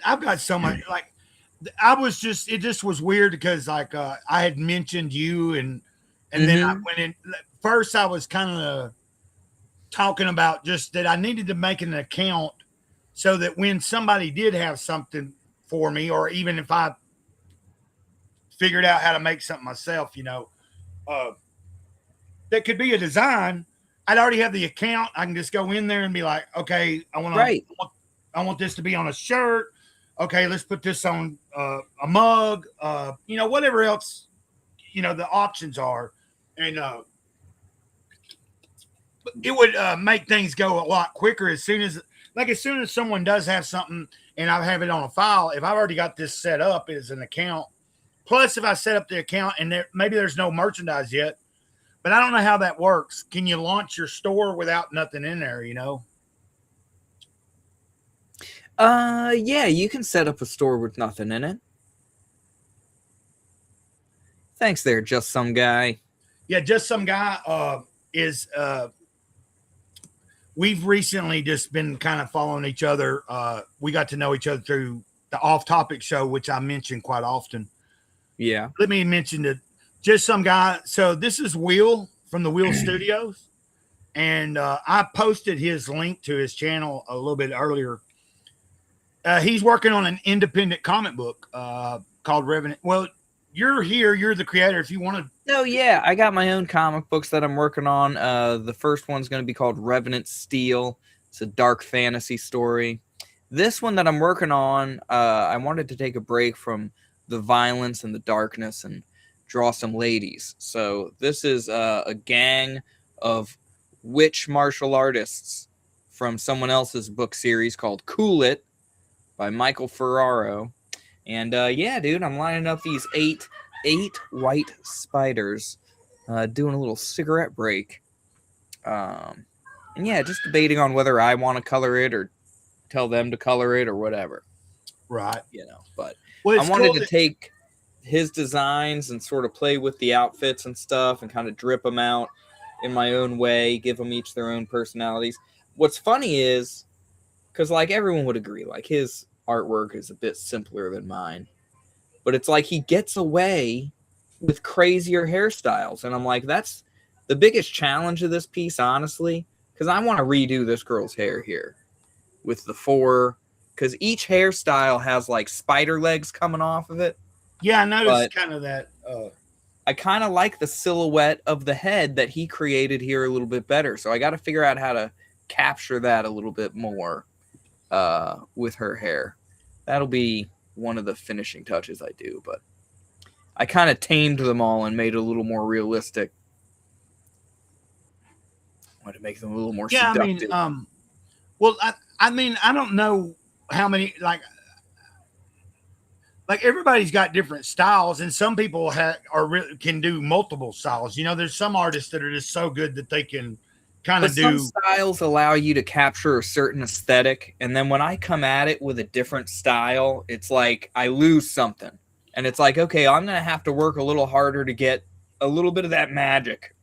S1: I've got so much like it just was weird because like I had mentioned you and then I went in first I was kind of talking about just that I needed to make an account so that when somebody did have something for me, or even if I figured out how to make something myself, that could be a design, I'd already have the account. I can just go in there and be like, okay, I want this to be on a shirt. Okay, let's put this on a mug, whatever else, the options are. And it would make things go a lot quicker as soon as someone does have something and I have it on a file, if I've already got this set up as an account, plus if I set up the account and maybe there's no merchandise yet, but I don't know how that works. Can you launch your store without nothing in there,
S4: Yeah, you can set up a store with nothing in it. Thanks there, just some guy.
S1: Yeah, just some guy we've recently just been kind of following each other. We got to know each other through the Off Topic show, which I mention quite often.
S4: Yeah.
S1: Let me mention that just some guy. So this is Will from the Will Studios. And I posted his link to his channel a little bit earlier. He's working on an independent comic book called Revenant. Well, you're here. You're the creator. If you want to.
S4: No, yeah. I got my own comic books that I'm working on. The first one's going to be called Revenant Steel. It's a dark fantasy story. This one that I'm working on, I wanted to take a break from the violence and the darkness and draw some ladies. So this is a gang of witch martial artists from someone else's book series called Cool It by Michael Ferraro. And yeah, dude, I'm lining up these eight white spiders, doing a little cigarette break. And yeah, just debating on whether I want to color it or tell them to color it or whatever.
S1: Right.
S4: But
S1: well,
S4: I wanted to take his designs and sort of play with the outfits and stuff and kind of drip them out in my own way, give them each their own personalities. What's funny is, because like everyone would agree, like his artwork is a bit simpler than mine, but it's like he gets away with crazier hairstyles. And I'm like, that's the biggest challenge of this piece, honestly, because I want to redo this girl's hair here with the four, because each hairstyle has like spider legs coming off of it.
S1: Yeah, I noticed kind of that.
S4: I kind of like the silhouette of the head that he created here a little bit better. So I got to figure out how to capture that a little bit more with her hair. That'll be one of the finishing touches I do, but I kind of tamed them all and made it a little more realistic. I want to make them a little more seductive.
S1: I mean, I don't know how many, like everybody's got different styles, and some people can do multiple styles. There's some artists that are just so good that they can kind of do.
S4: Some styles allow you to capture a certain aesthetic, and then when I come at it with a different style, it's like I lose something. And it's like, okay, I'm going to have to work a little harder to get a little bit of that magic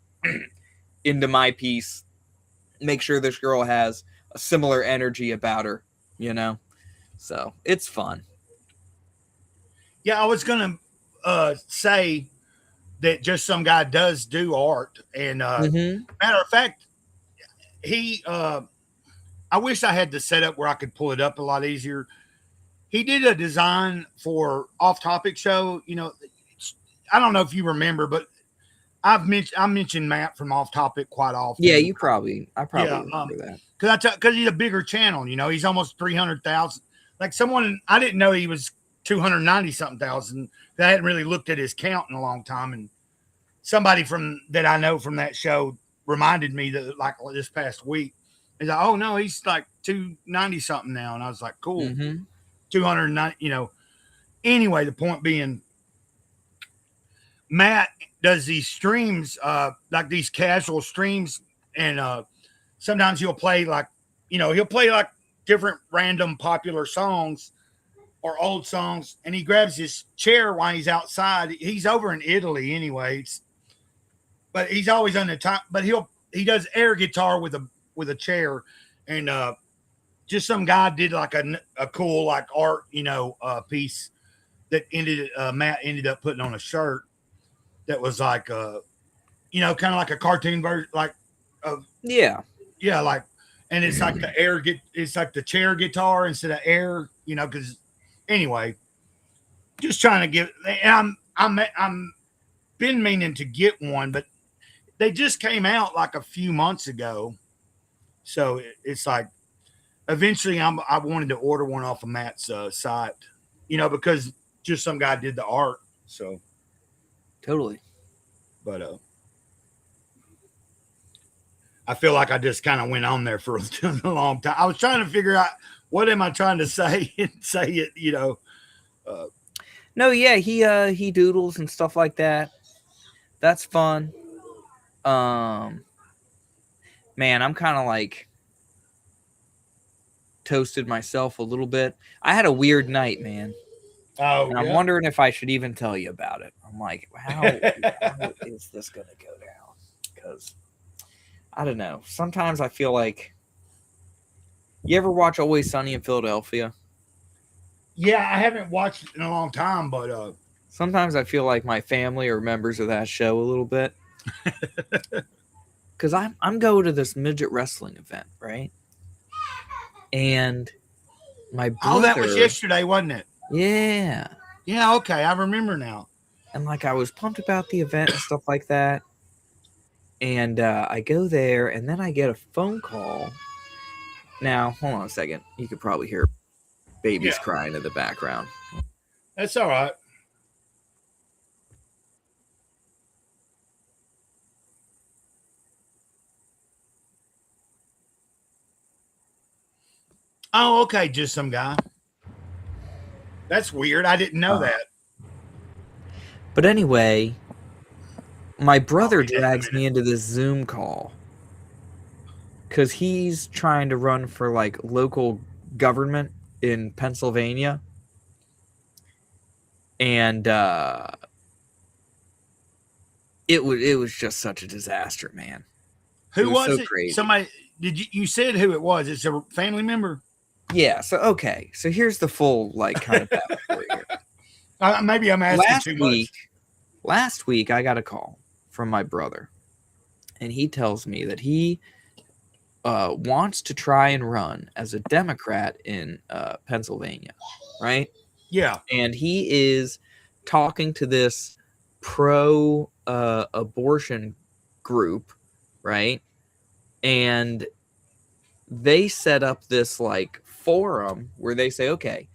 S4: into my piece. Make sure this girl has a similar energy about her, you know? So it's fun.
S1: Yeah, I was gonna say that just some guy does do art, and matter of fact, he. I wish I had the setup where I could pull it up a lot easier. He did a design for Off Topic Show. You know, I don't know if you remember, but I mentioned Matt from Off Topic quite often.
S4: Yeah, I probably remember that
S1: because he's a bigger channel. You know, he's almost 300,000. Like someone, I didn't know he was 290 something thousand. I hadn't really looked at his count in a long time, and somebody from that I know from that show reminded me that like this past week, he's like, "Oh no, he's like 290 something now," and I was like, "Cool, 290." You know. Anyway, the point being, Matt does these streams, like these casual streams, and sometimes he'll play like different random popular songs or old songs, and he grabs his chair while he's outside. He's over in Italy anyways, but he's always on the top. But he does air guitar with a chair, and just some guy did like a cool like art piece that Matt ended up putting on a shirt that was like kind of like a cartoon version, like like. And it's like it's like the chair guitar instead of air, because anyway, just trying to give, and I'm been meaning to get one, but they just came out like a few months ago. So it's like, eventually I wanted to order one off of Matt's site, because just some guy did the art. So
S4: totally.
S1: But, I feel like I just kind of went on there for a long time. I was trying to figure out what am I trying to say and say it,
S4: No, yeah, he doodles and stuff like that. That's fun. Man, I'm kind of like toasted myself a little bit. I had a weird night, man.
S1: Oh,
S4: and I'm wondering if I should even tell you about it. I'm like, how is this going to go down? Because I don't know. Sometimes I feel like, you ever watch Always Sunny in Philadelphia?
S1: Yeah, I haven't watched it in a long time, but
S4: sometimes I feel like my family are members of that show a little bit. Because I'm going to this midget wrestling event, right? And my brother...
S1: Oh, that was yesterday, wasn't it?
S4: Yeah.
S1: Yeah, okay, I remember now.
S4: And like I was pumped about the event and stuff like that. And I go there, and then I get a phone call. Now, hold on a second. You could probably hear babies crying in the background.
S1: That's all right. Oh, okay, just some guy. That's weird. I didn't know that.
S4: But anyway, my brother drags me into this Zoom call because he's trying to run for like local government in Pennsylvania. And it was just such a disaster, man.
S1: Who was
S4: so
S1: it?
S4: Crazy.
S1: Somebody you said who it was? It's a family member?
S4: Yeah, so here's the full like kind of backstory here.
S1: Maybe I'm asking too much.
S4: Last week I got a call from my brother, and he tells me that he wants to try and run as a Democrat in Pennsylvania, right?
S1: Yeah.
S4: And he is talking to this pro abortion group, right? And they set up this like forum where they say, okay,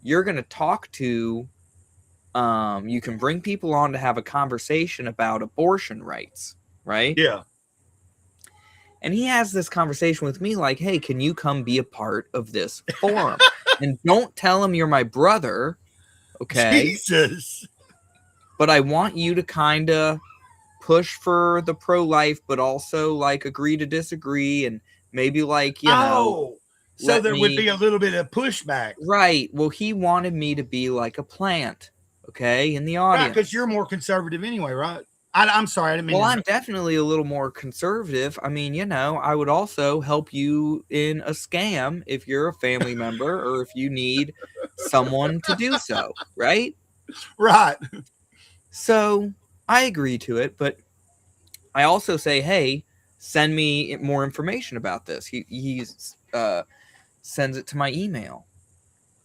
S4: you're going to talk to, you can bring people on to have a conversation about abortion rights, right?
S1: Yeah.
S4: And he has this conversation with me like, hey, can you come be a part of this forum? And don't tell him you're my brother, okay?
S1: Jesus.
S4: But I want you to kind of push for the pro-life, but also like agree to disagree, and maybe like,
S1: so there would be a little bit of pushback.
S4: Right. Well, he wanted me to be like a plant, okay, in the
S1: Right,
S4: audience.
S1: because you're more conservative anyway, right? I'm sorry, I didn't mean.
S4: Well,
S1: to
S4: I'm definitely a little more conservative. I mean, I would also help you in a scam if you're a family member or if you need someone to do so, right?
S1: Right.
S4: So I agree to it, but I also say, hey, send me more information about this. He sends it to my email.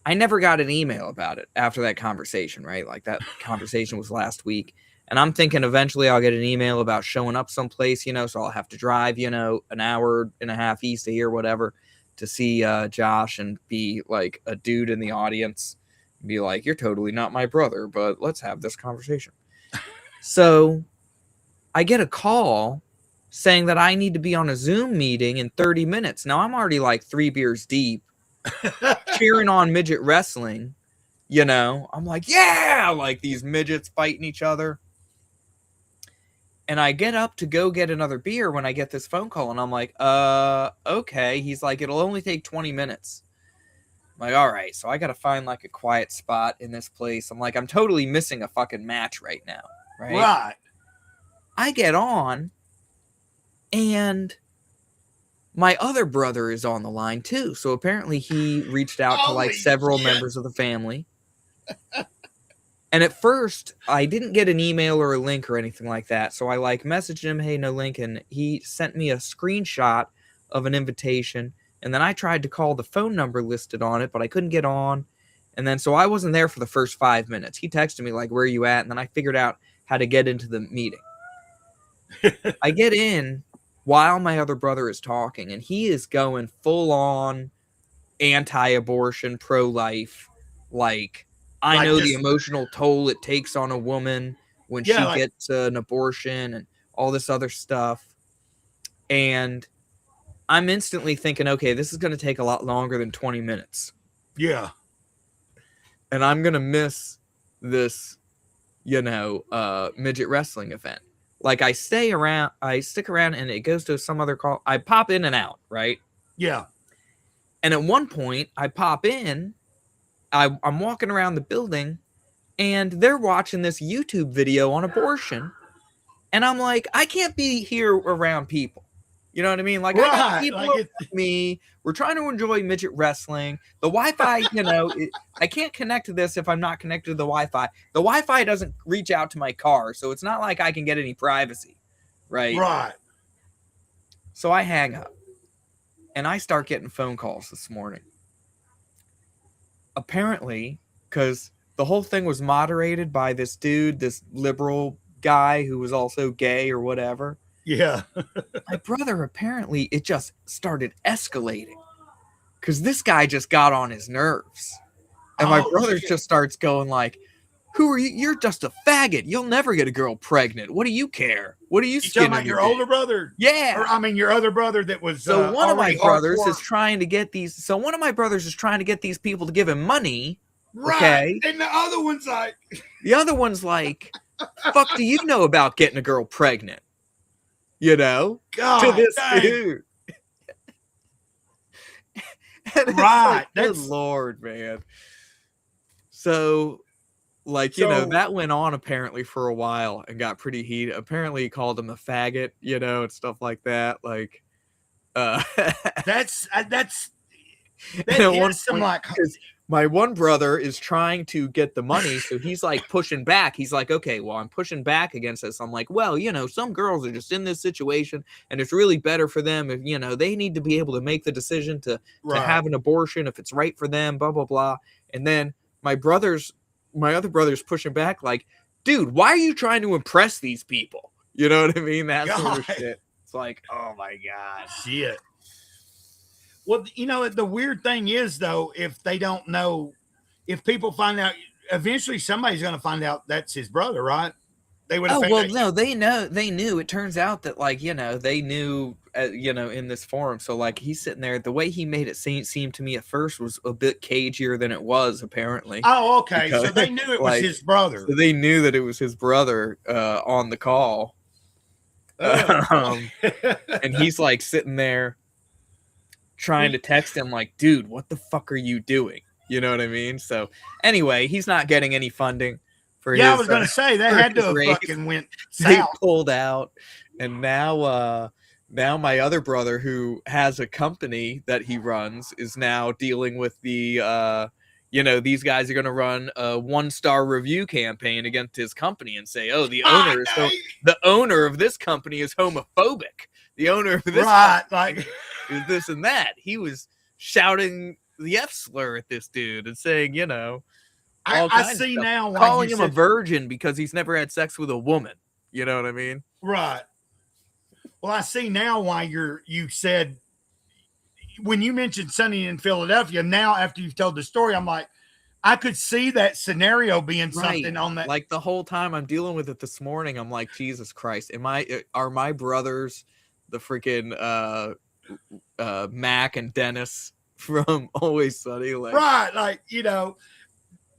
S4: I never got an email about it after that conversation, right? Like that conversation was last week. And I'm thinking eventually I'll get an email about showing up someplace, so I'll have to drive, an hour and a half east of here, whatever, to see Josh and be like a dude in the audience. Be like, you're totally not my brother, but let's have this conversation. So I get a call saying that I need to be on a Zoom meeting in 30 minutes. Now I'm already like 3 beers deep, cheering on midget wrestling. I'm like, yeah, like these midgets fighting each other. And I get up to go get another beer when I get this phone call, and I'm like, okay. He's like, it'll only take 20 minutes. I'm like, all right. So I got to find like a quiet spot in this place. I'm like, I'm totally missing a fucking match right now. Right. I get on, and my other brother is on the line too. So apparently he reached out to like several members of the family. And at first, I didn't get an email or a link or anything like that. So I like messaged him, hey, no link. And he sent me a screenshot of an invitation. And then I tried to call the phone number listed on it, but I couldn't get on. And then so I wasn't there for the first 5 minutes. He texted me like, where are you at? And then I figured out how to get into the meeting. I get in while my other brother is talking, and he is going full on anti-abortion, pro-life, like, I know the emotional toll it takes on a woman when she gets an abortion and all this other stuff. And I'm instantly thinking, okay, this is going to take a lot longer than 20 minutes.
S1: Yeah.
S4: And I'm going to miss this, midget wrestling event. Like I stick around and it goes to some other call. I pop in and out, right?
S1: Yeah.
S4: And at one point I pop in, I'm walking around the building, and they're watching this YouTube video on abortion. And I'm like, I can't be here around people. You know what I mean? Like, I got people with me. We're trying to enjoy midget wrestling. The Wi-Fi, I can't connect to this if I'm not connected to the Wi-Fi. The Wi-Fi doesn't reach out to my car, so it's not like I can get any privacy, right?
S1: Right.
S4: So I hang up, and I start getting phone calls this morning. Apparently, because the whole thing was moderated by this dude, this liberal guy who was also gay or whatever.
S1: Yeah.
S4: My brother, apparently, it just started escalating because this guy just got on his nerves. And my brother just starts going like, who are you? You're just a faggot. You'll never get a girl pregnant. What do you care? What are you
S1: talking about your older brother?
S4: Yeah.
S1: Or, I mean, your other brother that was
S4: So one of my brothers
S1: hardcore.
S4: is trying to get these. So one of my brothers is trying to get these people to give him money.
S1: Right.
S4: Okay.
S1: And the other one's like,
S4: fuck do you know about getting a girl pregnant?
S1: God,
S4: to this
S1: dang.
S4: dude.
S1: Right.
S4: Good Lord, man. So, that went on apparently for a while and got pretty heated. Apparently he called him a faggot, and stuff like that. Like,
S1: that's
S4: some like. My one brother is trying to get the money, so he's like pushing back. He's like, okay, well, I'm pushing back against this. I'm like, well, some girls are just in this situation, and it's really better for them if, they need to be able to make the decision to have an abortion if it's right for them, blah, blah, blah. And then my other brother's pushing back like, dude, why are you trying to impress these people? You know what I mean? That sort of shit. It's like, oh my God.
S1: Shit. Well, the weird thing is, though, if they don't know, if people find out, eventually somebody's going to find out that's his brother, right? They would.
S4: No, they knew. It turns out that, they knew, in this forum. So, he's sitting there. The way he made it seem to me at first was a bit cagier than it was, apparently.
S1: Oh, okay. Because, so they knew it was his brother.
S4: So they knew that it was his brother on the call. And he's, sitting there, trying to text him like, dude, what the fuck are you doing? You know what I mean? So anyway, he's not getting any funding for
S1: Yeah, I
S4: his,
S1: was gonna say that
S4: for
S1: had to
S4: his
S1: have
S4: race.
S1: fucking went
S4: They
S1: south.
S4: pulled out, and now my other brother, who has a company that he runs, is now dealing with the these guys are going to run a 1-star review campaign against his company and say, oh, the owner of this company is homophobic. The owner of this
S1: Right,
S4: company
S1: like
S4: is this and that. He was shouting the F slur at this dude and saying, all
S1: I
S4: kinds of
S1: see
S4: stuff,
S1: now why
S4: calling
S1: you
S4: him a
S1: said
S4: virgin because he's never had sex with a woman. You know what I mean?
S1: right. Well, I see now why you said when you mentioned Sunny in Philadelphia. Now, after you've told the story, I'm like, I could see that scenario being something on that.
S4: Like the whole time I'm dealing with it this morning, I'm like, Jesus Christ, are my brothers the freaking Mac and Dennis from Always Sunny? Like,
S1: Right, like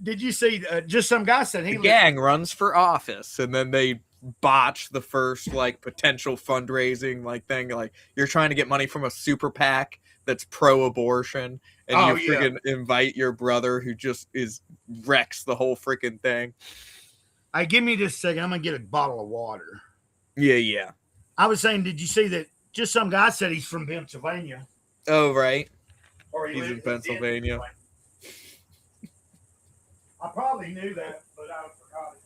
S1: did you see? Just some guy said
S4: the gang runs for office, and then they botch the first like potential fundraising like thing. Like, you're trying to get money from a super PAC that's pro-abortion, and
S1: Oh,
S4: you
S1: yeah.
S4: freaking invite your brother who just wrecks the whole freaking thing.
S1: Hey, give me just a second. I'm gonna get a bottle of water.
S4: Yeah.
S1: I was saying, did you see that? Just some guy said he's from Pennsylvania,
S4: Oh, right.
S1: or
S4: He's in
S1: lives
S4: Pennsylvania.
S1: I probably knew that, but I forgot it.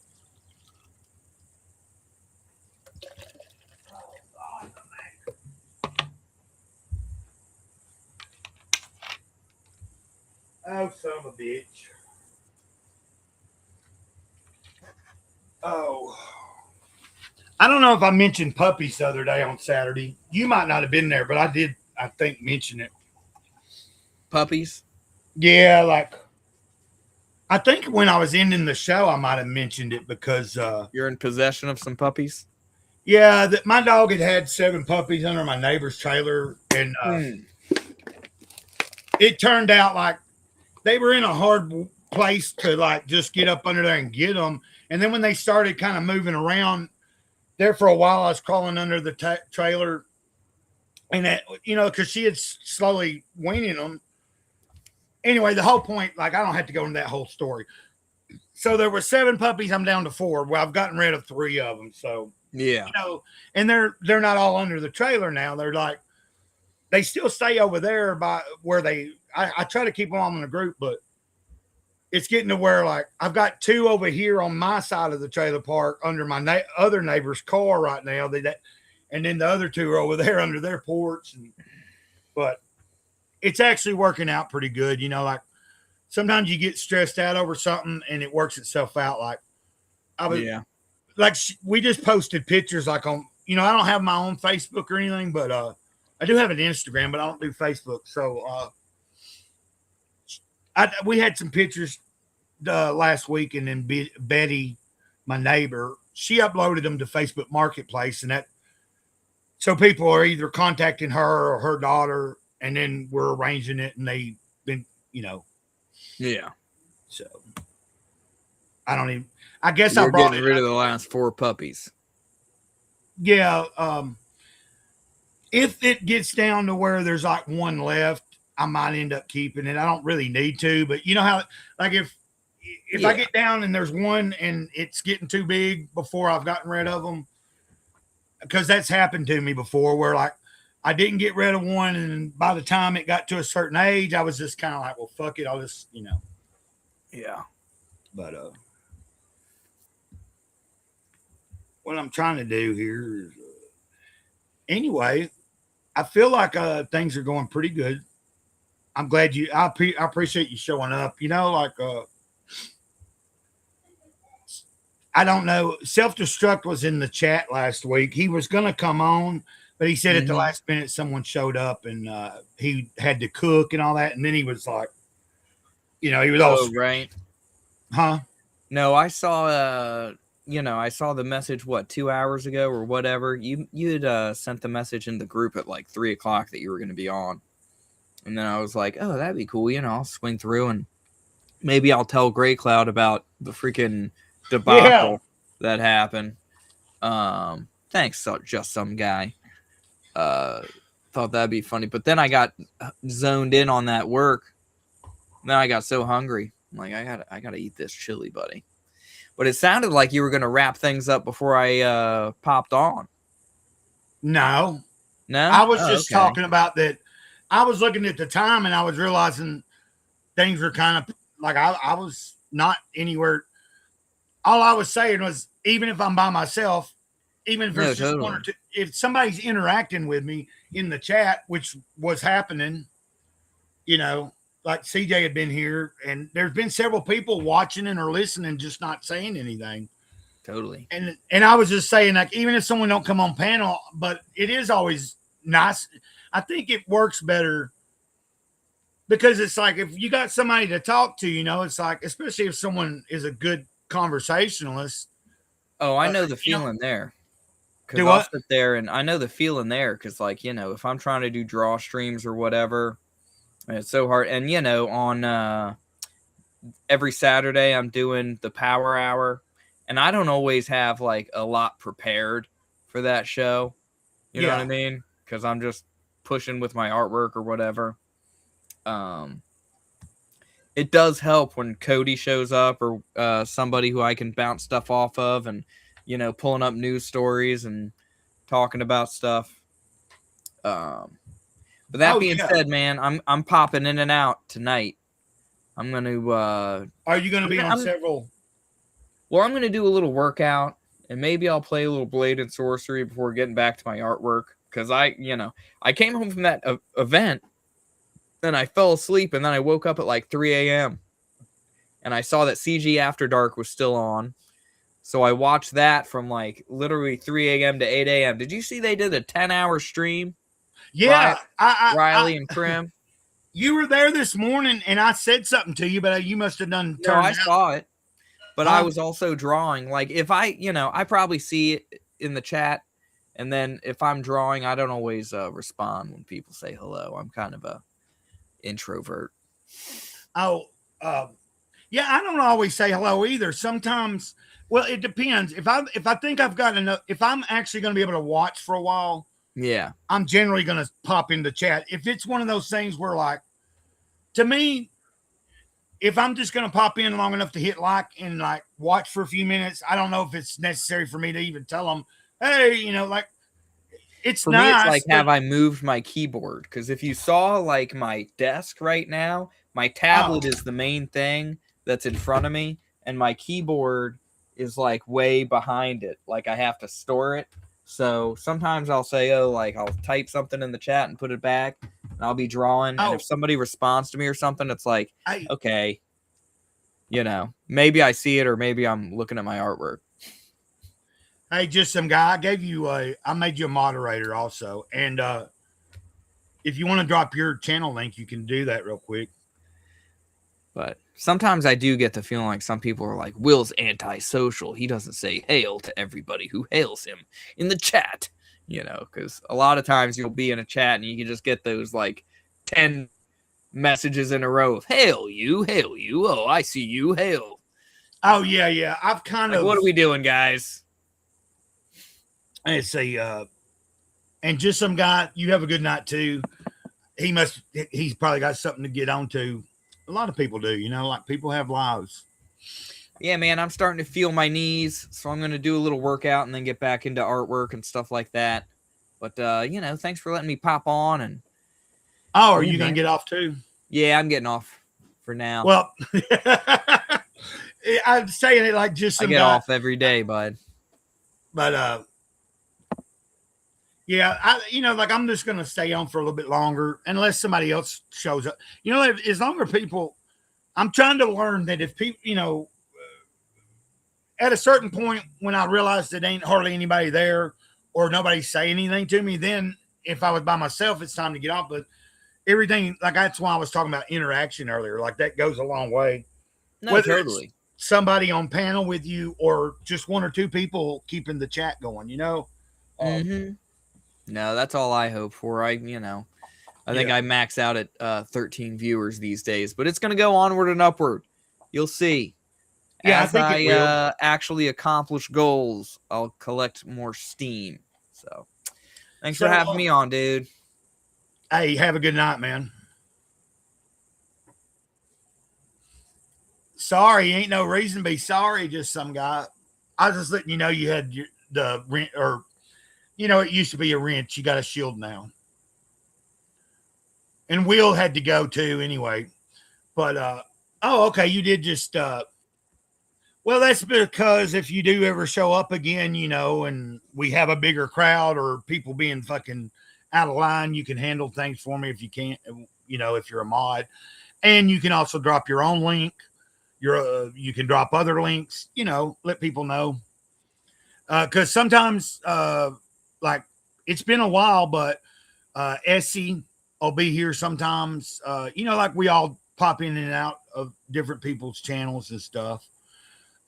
S1: Oh, son of a bitch. Oh. I don't know if I mentioned puppies the other day on Saturday. You might not have been there, but I did, I think, mention it.
S4: Puppies?
S1: Yeah, like, I think when I was ending the show, I might have mentioned it because,
S4: You're in possession of some puppies?
S1: yeah, that my dog had 7 puppies under my neighbor's trailer, and it turned out like they were in a hard place to like just get up under there and get them. And then when they started kind of moving around there for a while, I was crawling under the trailer, and that, because she had slowly weaning them. Anyway, the whole point, like, I don't have to go into that whole story. So there were 7 puppies. I'm down to 4. Well, I've gotten rid of 3 of them. So,
S4: Yeah.
S1: and they're not all under the trailer now. They're like, they still stay over there by where I try to keep them all in a group, but it's getting to where like I've got 2 over here on my side of the trailer park under my other neighbor's car right now. And then the other 2 are over there under their porch. But it's actually working out pretty good. Like sometimes you get stressed out over something and it works itself out. Like we just posted pictures like on, I don't have my own Facebook or anything, but I do have an Instagram, but I don't do Facebook. So we had some pictures last week, and then Betty, my neighbor, she uploaded them to Facebook Marketplace, and so people are either contacting her or her daughter, and then we're arranging it, and they've been,
S4: Yeah.
S1: So I guess
S4: You're
S1: I brought
S4: getting rid of the last 4 puppies.
S1: Yeah. If it gets down to where there's like 1 left, I might end up keeping it. I don't really need to, but you know how, like if I get down and there's 1 and it's getting too big before I've gotten rid of them, because that's happened to me before where like I didn't get rid of 1, and by the time it got to a certain age, I was just kind of like, well, fuck it. I'll just,
S4: Yeah.
S1: But what I'm trying to do here is anyway, I feel like things are going pretty good. I'm glad I appreciate you showing up. Like I don't know. Self-Destruct was in the chat last week. He was going to come on, but he said at the last minute someone showed up and he had to cook and all that. And then he was like, he was all
S4: right.
S1: Huh?
S4: No, I saw I saw the message 2 hours ago or whatever. You had sent the message in the group at like 3:00 that you were going to be on, and then I was like, oh, that'd be cool. I'll swing through and maybe I'll tell Gray Cloud about the freaking debacle that happened. Thanks, just some guy. Thought that'd be funny, but then I got zoned in on that work. Then I got so hungry. I'm like, I gotta eat this chili, buddy. but it sounded like you were going to wrap things up before I popped on.
S1: No,
S4: No?
S1: I was
S4: Oh,
S1: just
S4: okay.
S1: talking about that. I was looking at the time and I was realizing things were kind of like I was not anywhere. All I was saying was, even if I'm by myself, even if
S4: No,
S1: it's just one or
S4: totally.
S1: two, if somebody's interacting with me in the chat, which was happening, like CJ had been here, and there's been several people watching and or listening, just not saying anything.
S4: Totally.
S1: And I was just saying, like, even if someone don't come on panel, but it is always nice. I think it works better because it's like if you got somebody to talk to, it's like, especially if someone is a good conversationalist.
S4: Oh, I know the
S1: You know,
S4: feeling there. Because
S1: do
S4: I'll
S1: what?
S4: sit there and I know the feeling there. Because, like, if I'm trying to do draw streams or whatever, and it's so hard. And, on every Saturday, I'm doing the Power Hour. And I don't always have, like, a lot prepared for that show. You know what I
S1: Yeah.
S4: mean? Because I'm just pushing with my artwork or whatever. It does help when Cody shows up or somebody who I can bounce stuff off of and, pulling up news stories and talking about stuff. But that
S1: Oh
S4: being
S1: yeah.
S4: said, man, I'm popping in and out tonight. I'm gonna
S1: Are you going to be on
S4: I'm
S1: several?
S4: gonna do a little workout and maybe I'll play a little Blade and Sorcery before getting back to my artwork because I came home from that event and I fell asleep and then I woke up at like 3 a.m. and I saw that CG After Dark was still on. So I watched that from like literally 3 a.m. to 8 a.m. Did you see they did a 10-hour stream?
S1: Yeah,
S4: Riley and Prim.
S1: you were there this morning, and I said something to you, but you must have done
S4: No,
S1: turned
S4: I
S1: out.
S4: saw it, but I
S1: Huh?
S4: was also drawing. Like if I probably see it in the chat, and then if I'm drawing, I don't always respond when people say hello. I'm kind of a introvert.
S1: Oh, yeah. I don't always say hello either. Sometimes, well, it depends. If I think I've got enough, if I'm actually going to be able to watch for a while,
S4: Yeah.
S1: I'm generally going to pop into chat. If it's one of those things where, like, to me, if I'm just going to pop in long enough to hit like and like watch for a few minutes, I don't know if it's necessary for me to even tell them, hey, like it's
S4: For me, it's like,
S1: nice, but
S4: have I moved my keyboard? Because if you saw like my desk right now, my
S1: oh,
S4: tablet is the main thing that's in front of me, and my keyboard is like way behind it. Like I have to store it. So sometimes I'll say, oh, like I'll type something in the chat and put it back, and I'll be drawing. And
S1: oh,
S4: if somebody responds to me or something, it's like,
S1: I,
S4: okay, maybe I see it or maybe I'm looking at my artwork.
S1: hey, just some guy. I made you a moderator also, and if you want to drop your channel link, you can do that real quick.
S4: But sometimes I do get the feeling like some people are like, Will's antisocial. He doesn't say hail to everybody who hails him in the chat, because a lot of times you'll be in a chat and you can just get those like 10 messages in a row of hail you. Oh, I see you. Hail.
S1: Oh yeah, yeah. I've kind
S4: Like,
S1: of.
S4: what are we doing, guys?
S1: Let's see. And just some guy. You have a good night too. He's probably got something to get on to. A lot of people do, like people have lives.
S4: Yeah, man, I'm starting to feel my knees, so I'm going to do a little workout and then get back into artwork and stuff like that. But, thanks for letting me pop on. And
S1: Oh, are
S4: yeah,
S1: you going
S4: man.
S1: to get off too?
S4: Yeah, I'm getting off for now.
S1: Well, I'm saying it like just
S4: I
S1: some
S4: get
S1: guy,
S4: off every day, bud.
S1: but yeah, like I'm just going to stay on for a little bit longer unless somebody else shows up. As long as people, I'm trying to learn that if people, at a certain point when I realize that ain't hardly anybody there or nobody say anything to me, then if I was by myself, it's time to get off. But everything, like that's why I was talking about interaction earlier. Like that goes a long way.
S4: No,
S1: Whether
S4: totally.
S1: it's somebody on panel with you or just one or two people keeping the chat going,
S4: Mm-hmm. No, that's all I hope for. I think I max out at 13 viewers these days, but it's going to go onward and upward. You'll see.
S1: Yeah,
S4: As
S1: I think it will.
S4: actually accomplish goals, I'll collect more steam. So, thanks for having me on, dude.
S1: Hey, have a good night, man. sorry. Ain't no reason to be sorry. Just some guy. I was just letting you know you had the rent, or it used to be a wrench. You got a shield now. And Will had to go too anyway. But oh, okay, you did just well, that's because if you do ever show up again, and we have a bigger crowd or people being fucking out of line, you can handle things for me if you can't, if you're a mod. And you can also drop your own link. You can drop other links, let people know. Because sometimes, like, it's been a while, but Essie will be here sometimes. Like we all pop in and out of different people's channels and stuff.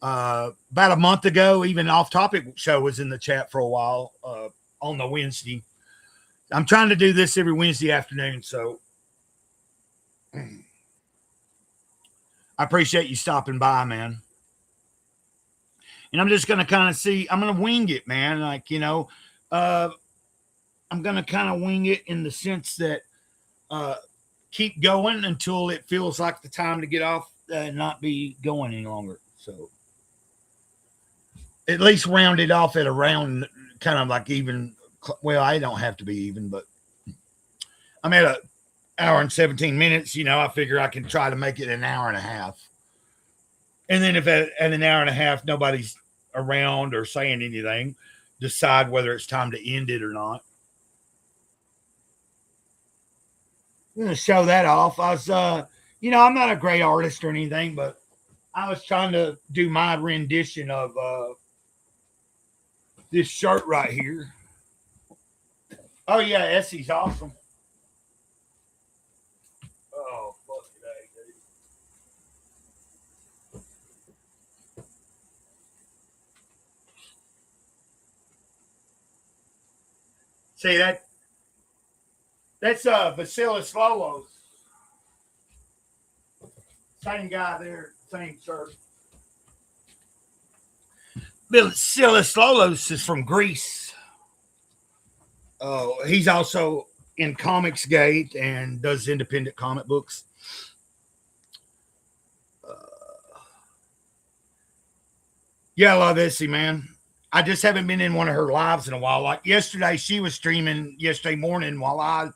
S1: About a month ago, even Off Topic Show was in the chat for a while on the Wednesday. I'm trying to do this every Wednesday afternoon, so I appreciate you stopping by, man. And I'm just going to kind of see, I'm going to wing it, man. Like, I'm going to kind of wing it in the sense that keep going until it feels like the time to get off and not be going any longer. So at least round it off at around kind of like even. Well, I don't have to be even, but I'm at an hour and 17 minutes. I figure I can try to make it an hour and a half. And then if at an hour and a half, nobody's around or saying anything, decide whether it's time to end it or not. I'm going to show that off. I was, I'm not a great artist or anything, but I was trying to do my rendition of this shirt right here. Oh, yeah, Essie's awesome. Oh, fuck today, dude. See, that's Vasilis Lolos. Same guy there, same shirt. Vasilis Lolos is from Greece. He's also in Comicsgate and does independent comic books. Yeah, I love Essie, man. I just haven't been in one of her lives in a while. Like yesterday, she was streaming yesterday morning while I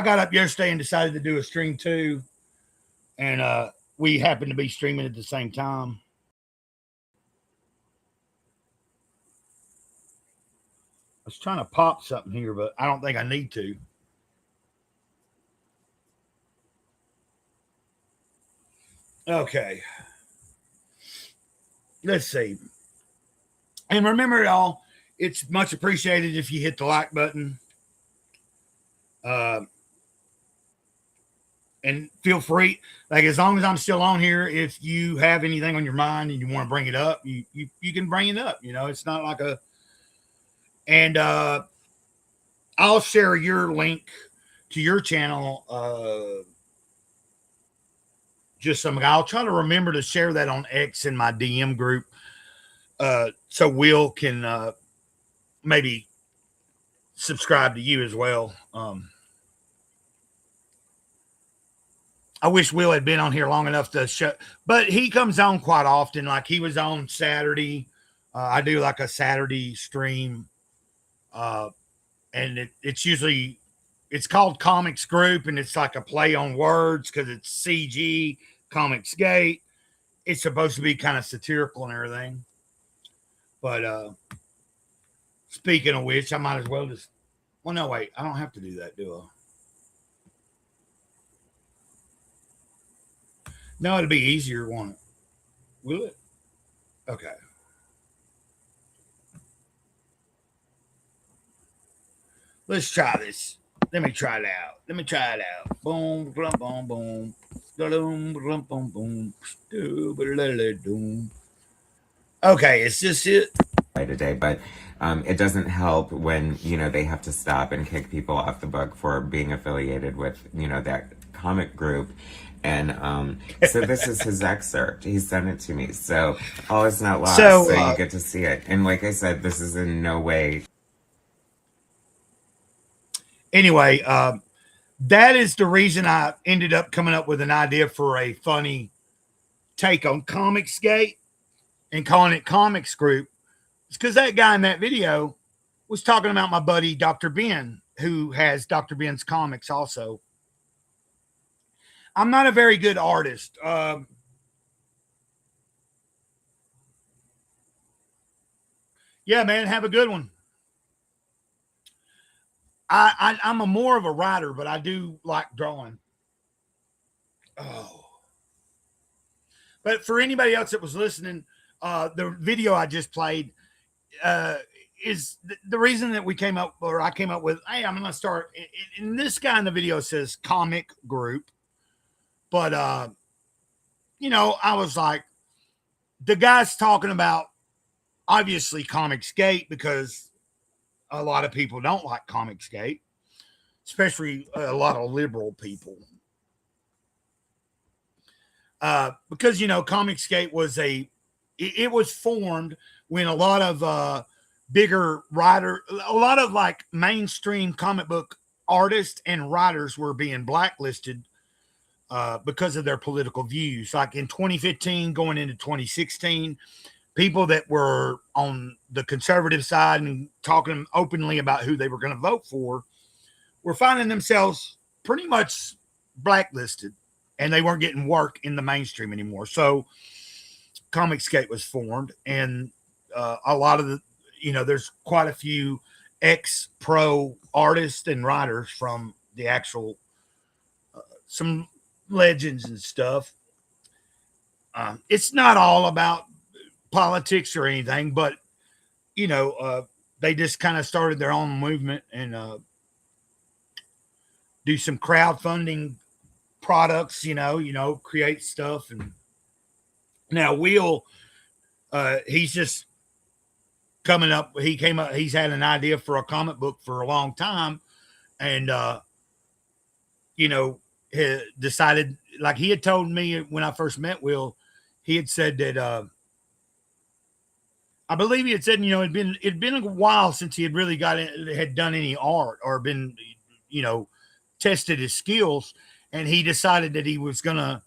S1: got up yesterday and decided to do a stream too. And we happened to be streaming at the same time. I was trying to pop something here, but I don't think I need to. Okay. Let's see. And remember, y'all, it's much appreciated if you hit the like button. And feel free, like as long as I'm still on here, if you have anything on your mind and you want to bring it up, you can bring it up. It's not like a. And I'll share your link to your channel. I'll try to remember to share that on X in my DM group. So Will can maybe subscribe to you as well. I wish Will had been on here long enough to show, but he comes on quite often. Like he was on Saturday. I do like a Saturday stream. And it's called Comics Group, and it's like a play on words because it's CG, Comicsgate. It's supposed to be kind of satirical and everything. But speaking of which, I might as well just. Well, no, wait. I don't have to do that, do I? No, it'll be easier, won't it? Will it? Okay. Let's try this. Let me try it out. Boom, boom, boom, boom. Boom, boom, boom, boom. Okay, it's just it.
S5: Today, but it doesn't help when they have to stop and kick people off the book for being affiliated with that comic group. And so this is his excerpt. He sent it to me. So all is not lost. So you get to see it. And like I said, this is in no way.
S1: Anyway, that is the reason I ended up coming up with an idea for a funny take on Comicsgate and calling it Comics Group. It's because that guy in that video was talking about my buddy Dr. Ben, who has Dr. Ben's comics also. I'm not a very good artist. Yeah, man, have a good one. I'm a more of a writer, but I do like drawing. Oh. But for anybody else that was listening, the video I just played is the reason that we came up, or I came up with, hey, I'm going to start. And this guy in the video says comic group. But, I was like, the guy's talking about obviously Comicsgate because a lot of people don't like Comicsgate, especially a lot of liberal people. Because, Comicsgate was it was formed when a lot of bigger a lot of like mainstream comic book artists and writers were being blacklisted because of their political views. Like in 2015, going into 2016, people that were on the conservative side and talking openly about who they were going to vote for were finding themselves pretty much blacklisted, and they weren't getting work in the mainstream anymore. So Comicsgate was formed, and a lot of there's quite a few ex-pro artists and writers from the actual some legends and stuff. It's not all about politics or anything, but they just kind of started their own movement and do some crowdfunding products, create stuff. And now Will, he's just coming up. He's had an idea for a comic book for a long time, and he decided, like he had told me when I first met Will, he had said that I believe he had said, it'd been a while since he had really had done any art or been, tested his skills. And he decided that he was going to,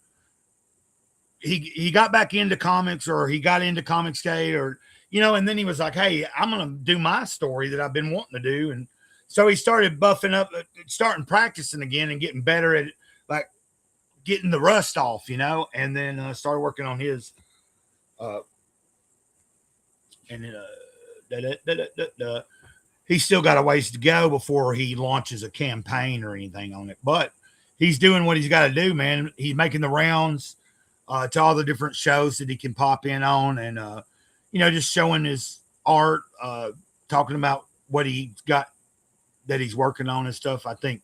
S1: he got back into comics, or he got into Comicsgate, or, and then he was like, hey, I'm going to do my story that I've been wanting to do. And so he started buffing up, starting practicing again and getting better at it, like getting the rust off, and then started working on his, he's still got a ways to go before he launches a campaign or anything on it. But he's doing what he's got to do, man. He's making the rounds to all the different shows that he can pop in on, and just showing his art, talking about what he got that he's working on and stuff. I think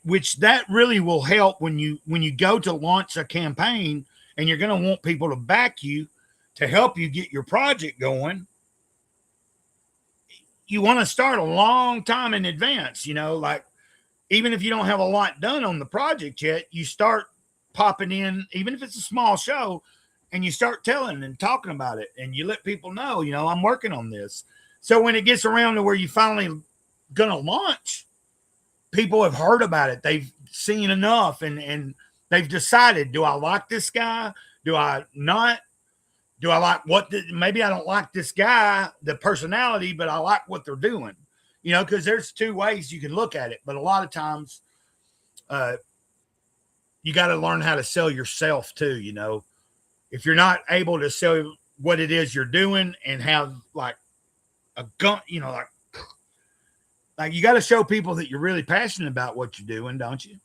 S1: which that really will help when you go to launch a campaign, and you're going to want people to back you to help you get your project going. You want to start a long time in advance, like even if you don't have a lot done on the project yet, you start popping in, even if it's a small show, and you start telling and talking about it, and you let people know, I'm working on this. So when it gets around to where you finally going to launch, people have heard about it. They've seen enough, and they've decided, do I like this guy? Do I not? Do I like maybe I don't like this guy, the personality, but I like what they're doing, because there's two ways you can look at it. But a lot of times you got to learn how to sell yourself too. If you're not able to sell what it is you're doing and have like a gun, like you got to show people that you're really passionate about what you're doing, don't you?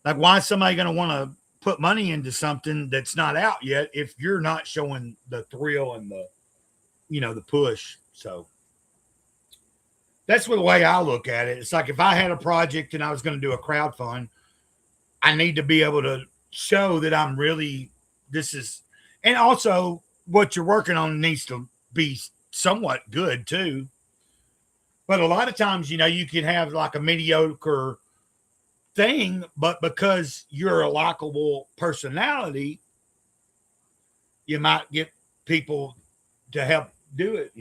S1: Like, why is somebody going to want to put money into something that's not out yet if you're not showing the thrill and the push? So that's the way I look at it. It's like if I had a project and I was going to do a crowdfund, I need to be able to show that I'm really, and also what you're working on needs to be somewhat good too. But a lot of times, you can have like a mediocre thing, but because you're a likable personality, you might get people to help do it.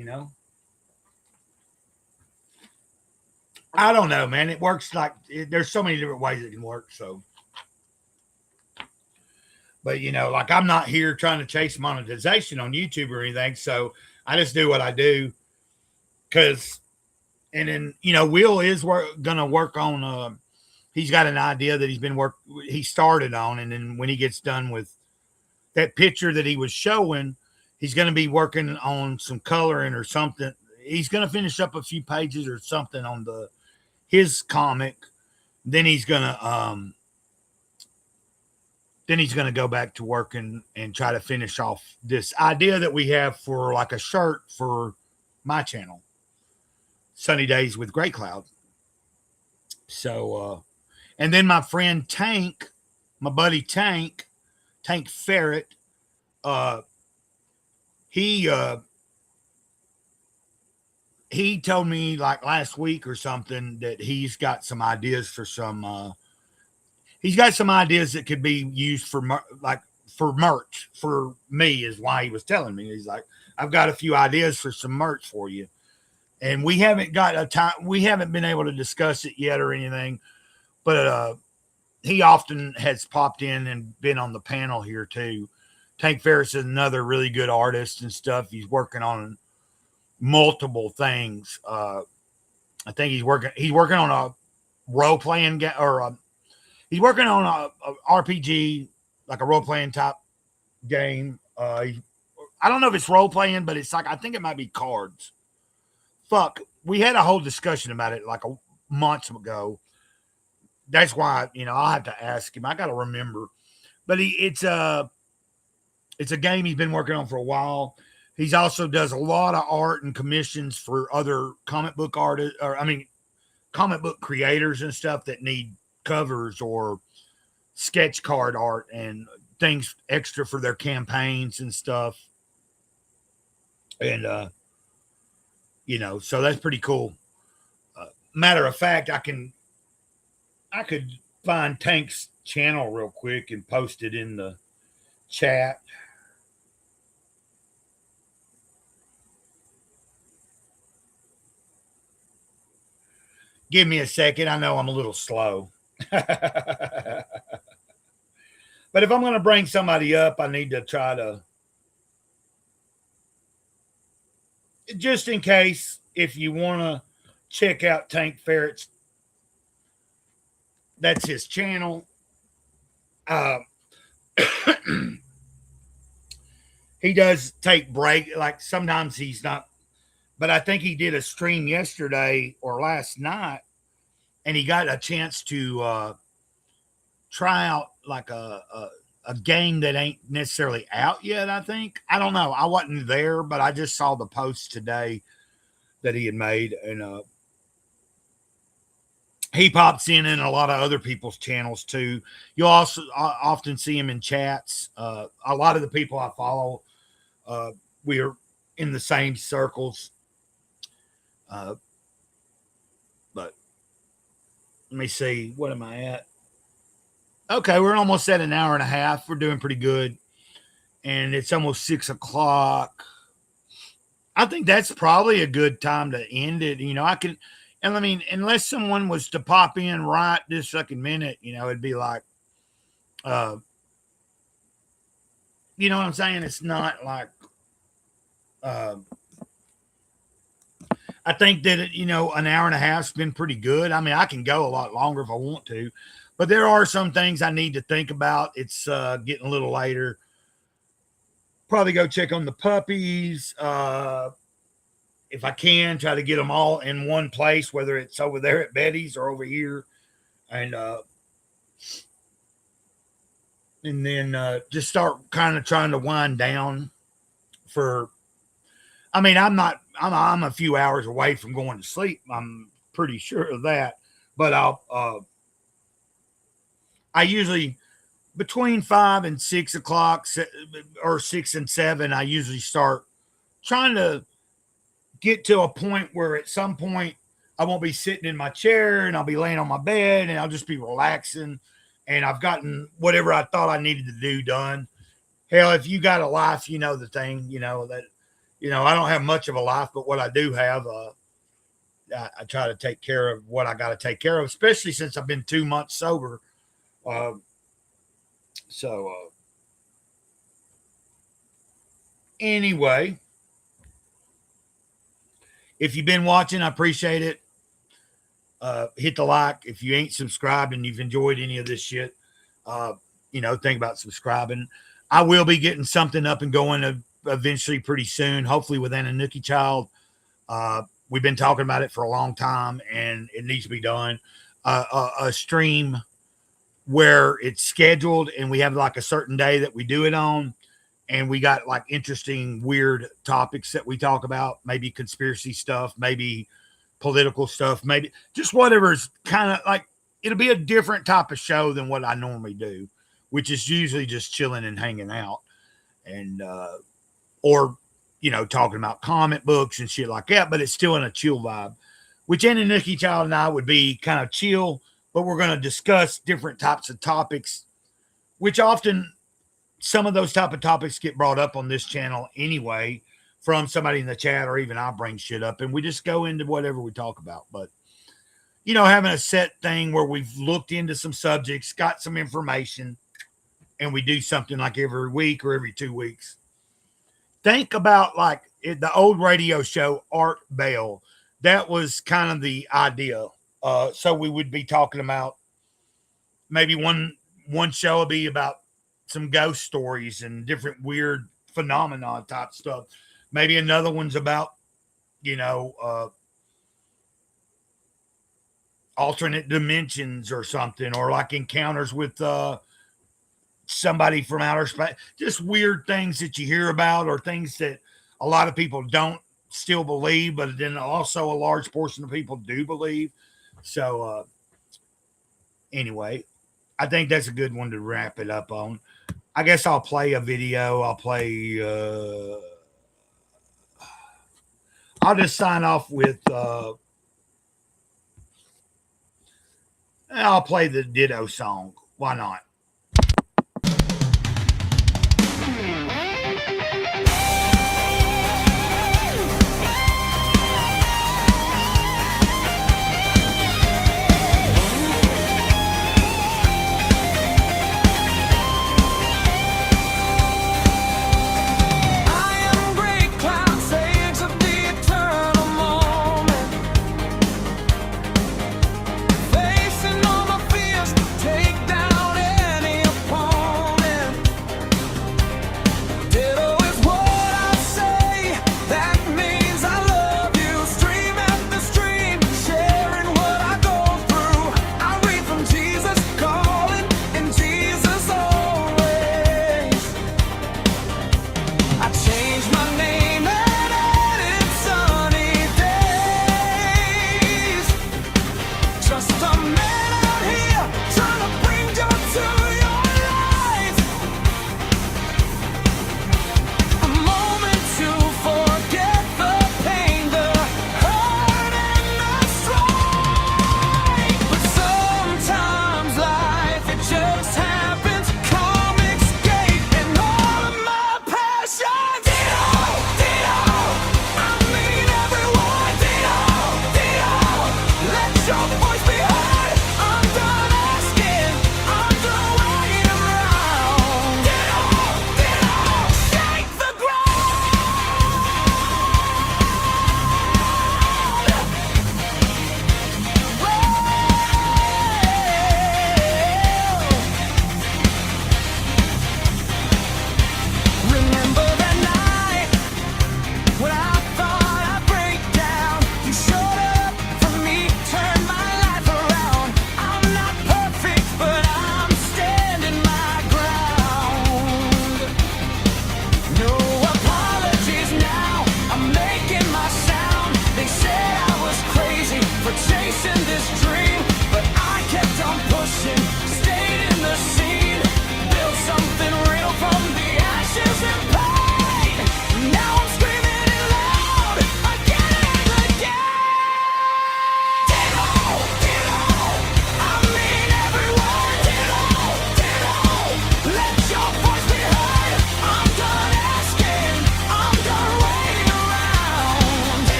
S1: I don't know, man. It works there's so many different ways it can work. So, But like I'm not here trying to chase monetization on YouTube or anything. So I just do what I do. Cause and then Will is gonna work on he's got an idea that he started on, and then when he gets done with that picture that he was showing, he's gonna be working on some coloring or something. He's gonna finish up a few pages or something on his comic. Then he's gonna go back to working and try to finish off this idea that we have for like a shirt for my channel, Sunny Days with Gray Cloud. So, and then my friend Tank, my buddy Tank Ferret, he told me like last week or something that he's got some ideas for he's got some ideas that could be used for merch for me, is why he was telling me. He's like, I've got a few ideas for some merch for you. And we haven't been able to discuss it yet or anything, but he often has popped in and been on the panel here too. Tank Ferris is another really good artist and stuff. He's working on multiple things. I think he's working on a role playing game, or he's working on a RPG, like a role playing type game. I don't know if it's role playing, but it's like, I think it might be cards. Fuck, we had a whole discussion about it like a month ago. That's why, I'll have to ask him. I got to remember. But it's a game he's been working on for a while. He's also does a lot of art and commissions for other comic book artists, comic book creators and stuff that need covers or sketch card art and things extra for their campaigns and stuff. And, so that's pretty cool. Matter of fact, I could find Tank's channel real quick and post it in the chat. Give me a second. I know I'm a little slow. But if I'm going to bring somebody up, I need to try to, just in case, if you want to check out Tank Ferret's, that's his channel. He does take break. Like sometimes he's not, but I think he did a stream yesterday or last night, and he got a chance to try out like a game that ain't necessarily out yet. I think, I don't know. I wasn't there, but I just saw the post today that he had made, and he pops in a lot of other people's channels too. You'll also often see him in chats. A lot of the people I follow, we are in the same circles. But let me see. What am I at? Okay, we're almost at an hour and a half. We're doing pretty good. And it's almost 6 o'clock. I think that's probably a good time to end it. Unless someone was to pop in right this second minute, it'd be like, you know what I'm saying? It's not like, I think that, an hour and a half's been pretty good. I mean, I can go a lot longer if I want to, but there are some things I need to think about. It's getting a little later. Probably go check on the puppies. If I can, try to get them all in one place, whether it's over there at Betty's or over here. And then just start kind of trying to wind down I'm a few hours away from going to sleep. I'm pretty sure of that, but I usually between 5 and 6 o'clock or 6 and 7, I usually start trying to get to a point where at some point I won't be sitting in my chair and I'll be laying on my bed and I'll just be relaxing. And I've gotten whatever I thought I needed to do done. Hell, if you got a life, the thing, that, I don't have much of a life, but what I do have, I try to take care of what I got to take care of, especially since I've been 2 months sober. Anyway, if you've been watching, I appreciate it. Hit the like. If you ain't subscribed and you've enjoyed any of this shit, think about subscribing. I will be getting something up and going eventually pretty soon, hopefully with Anna Nookie Child. We've been talking about it for a long time, and it needs to be done. A stream where it's scheduled, and we have like a certain day that we do it on, and we got like interesting, weird topics that we talk about, maybe conspiracy stuff, maybe political stuff, maybe just whatever's kind of like, it'll be a different type of show than what I normally do, which is usually just chilling and hanging out and, or, talking about comic books and shit like that, but it's still in a chill vibe, which Anna Nookie Child and I would be kind of chill, but we're going to discuss different types of topics, which often some of those type of topics get brought up on this channel anyway from somebody in the chat, or even I bring shit up and we just go into whatever we talk about. But, having a set thing where we've looked into some subjects, got some information, and we do something like every week or every 2 weeks. Think about like the old radio show, Art Bell. That was kind of the idea. So we would be talking about maybe one show would be about some ghost stories and different weird phenomenon type stuff. Maybe another one's about, alternate dimensions or something, or like encounters with somebody from outer space. Just weird things that you hear about, or things that a lot of people don't still believe, but then also a large portion of people do believe. So anyway, I think that's a good one to wrap it up on. I guess I'll play a video. I'll just sign off with I'll play the Ditto song. Why not?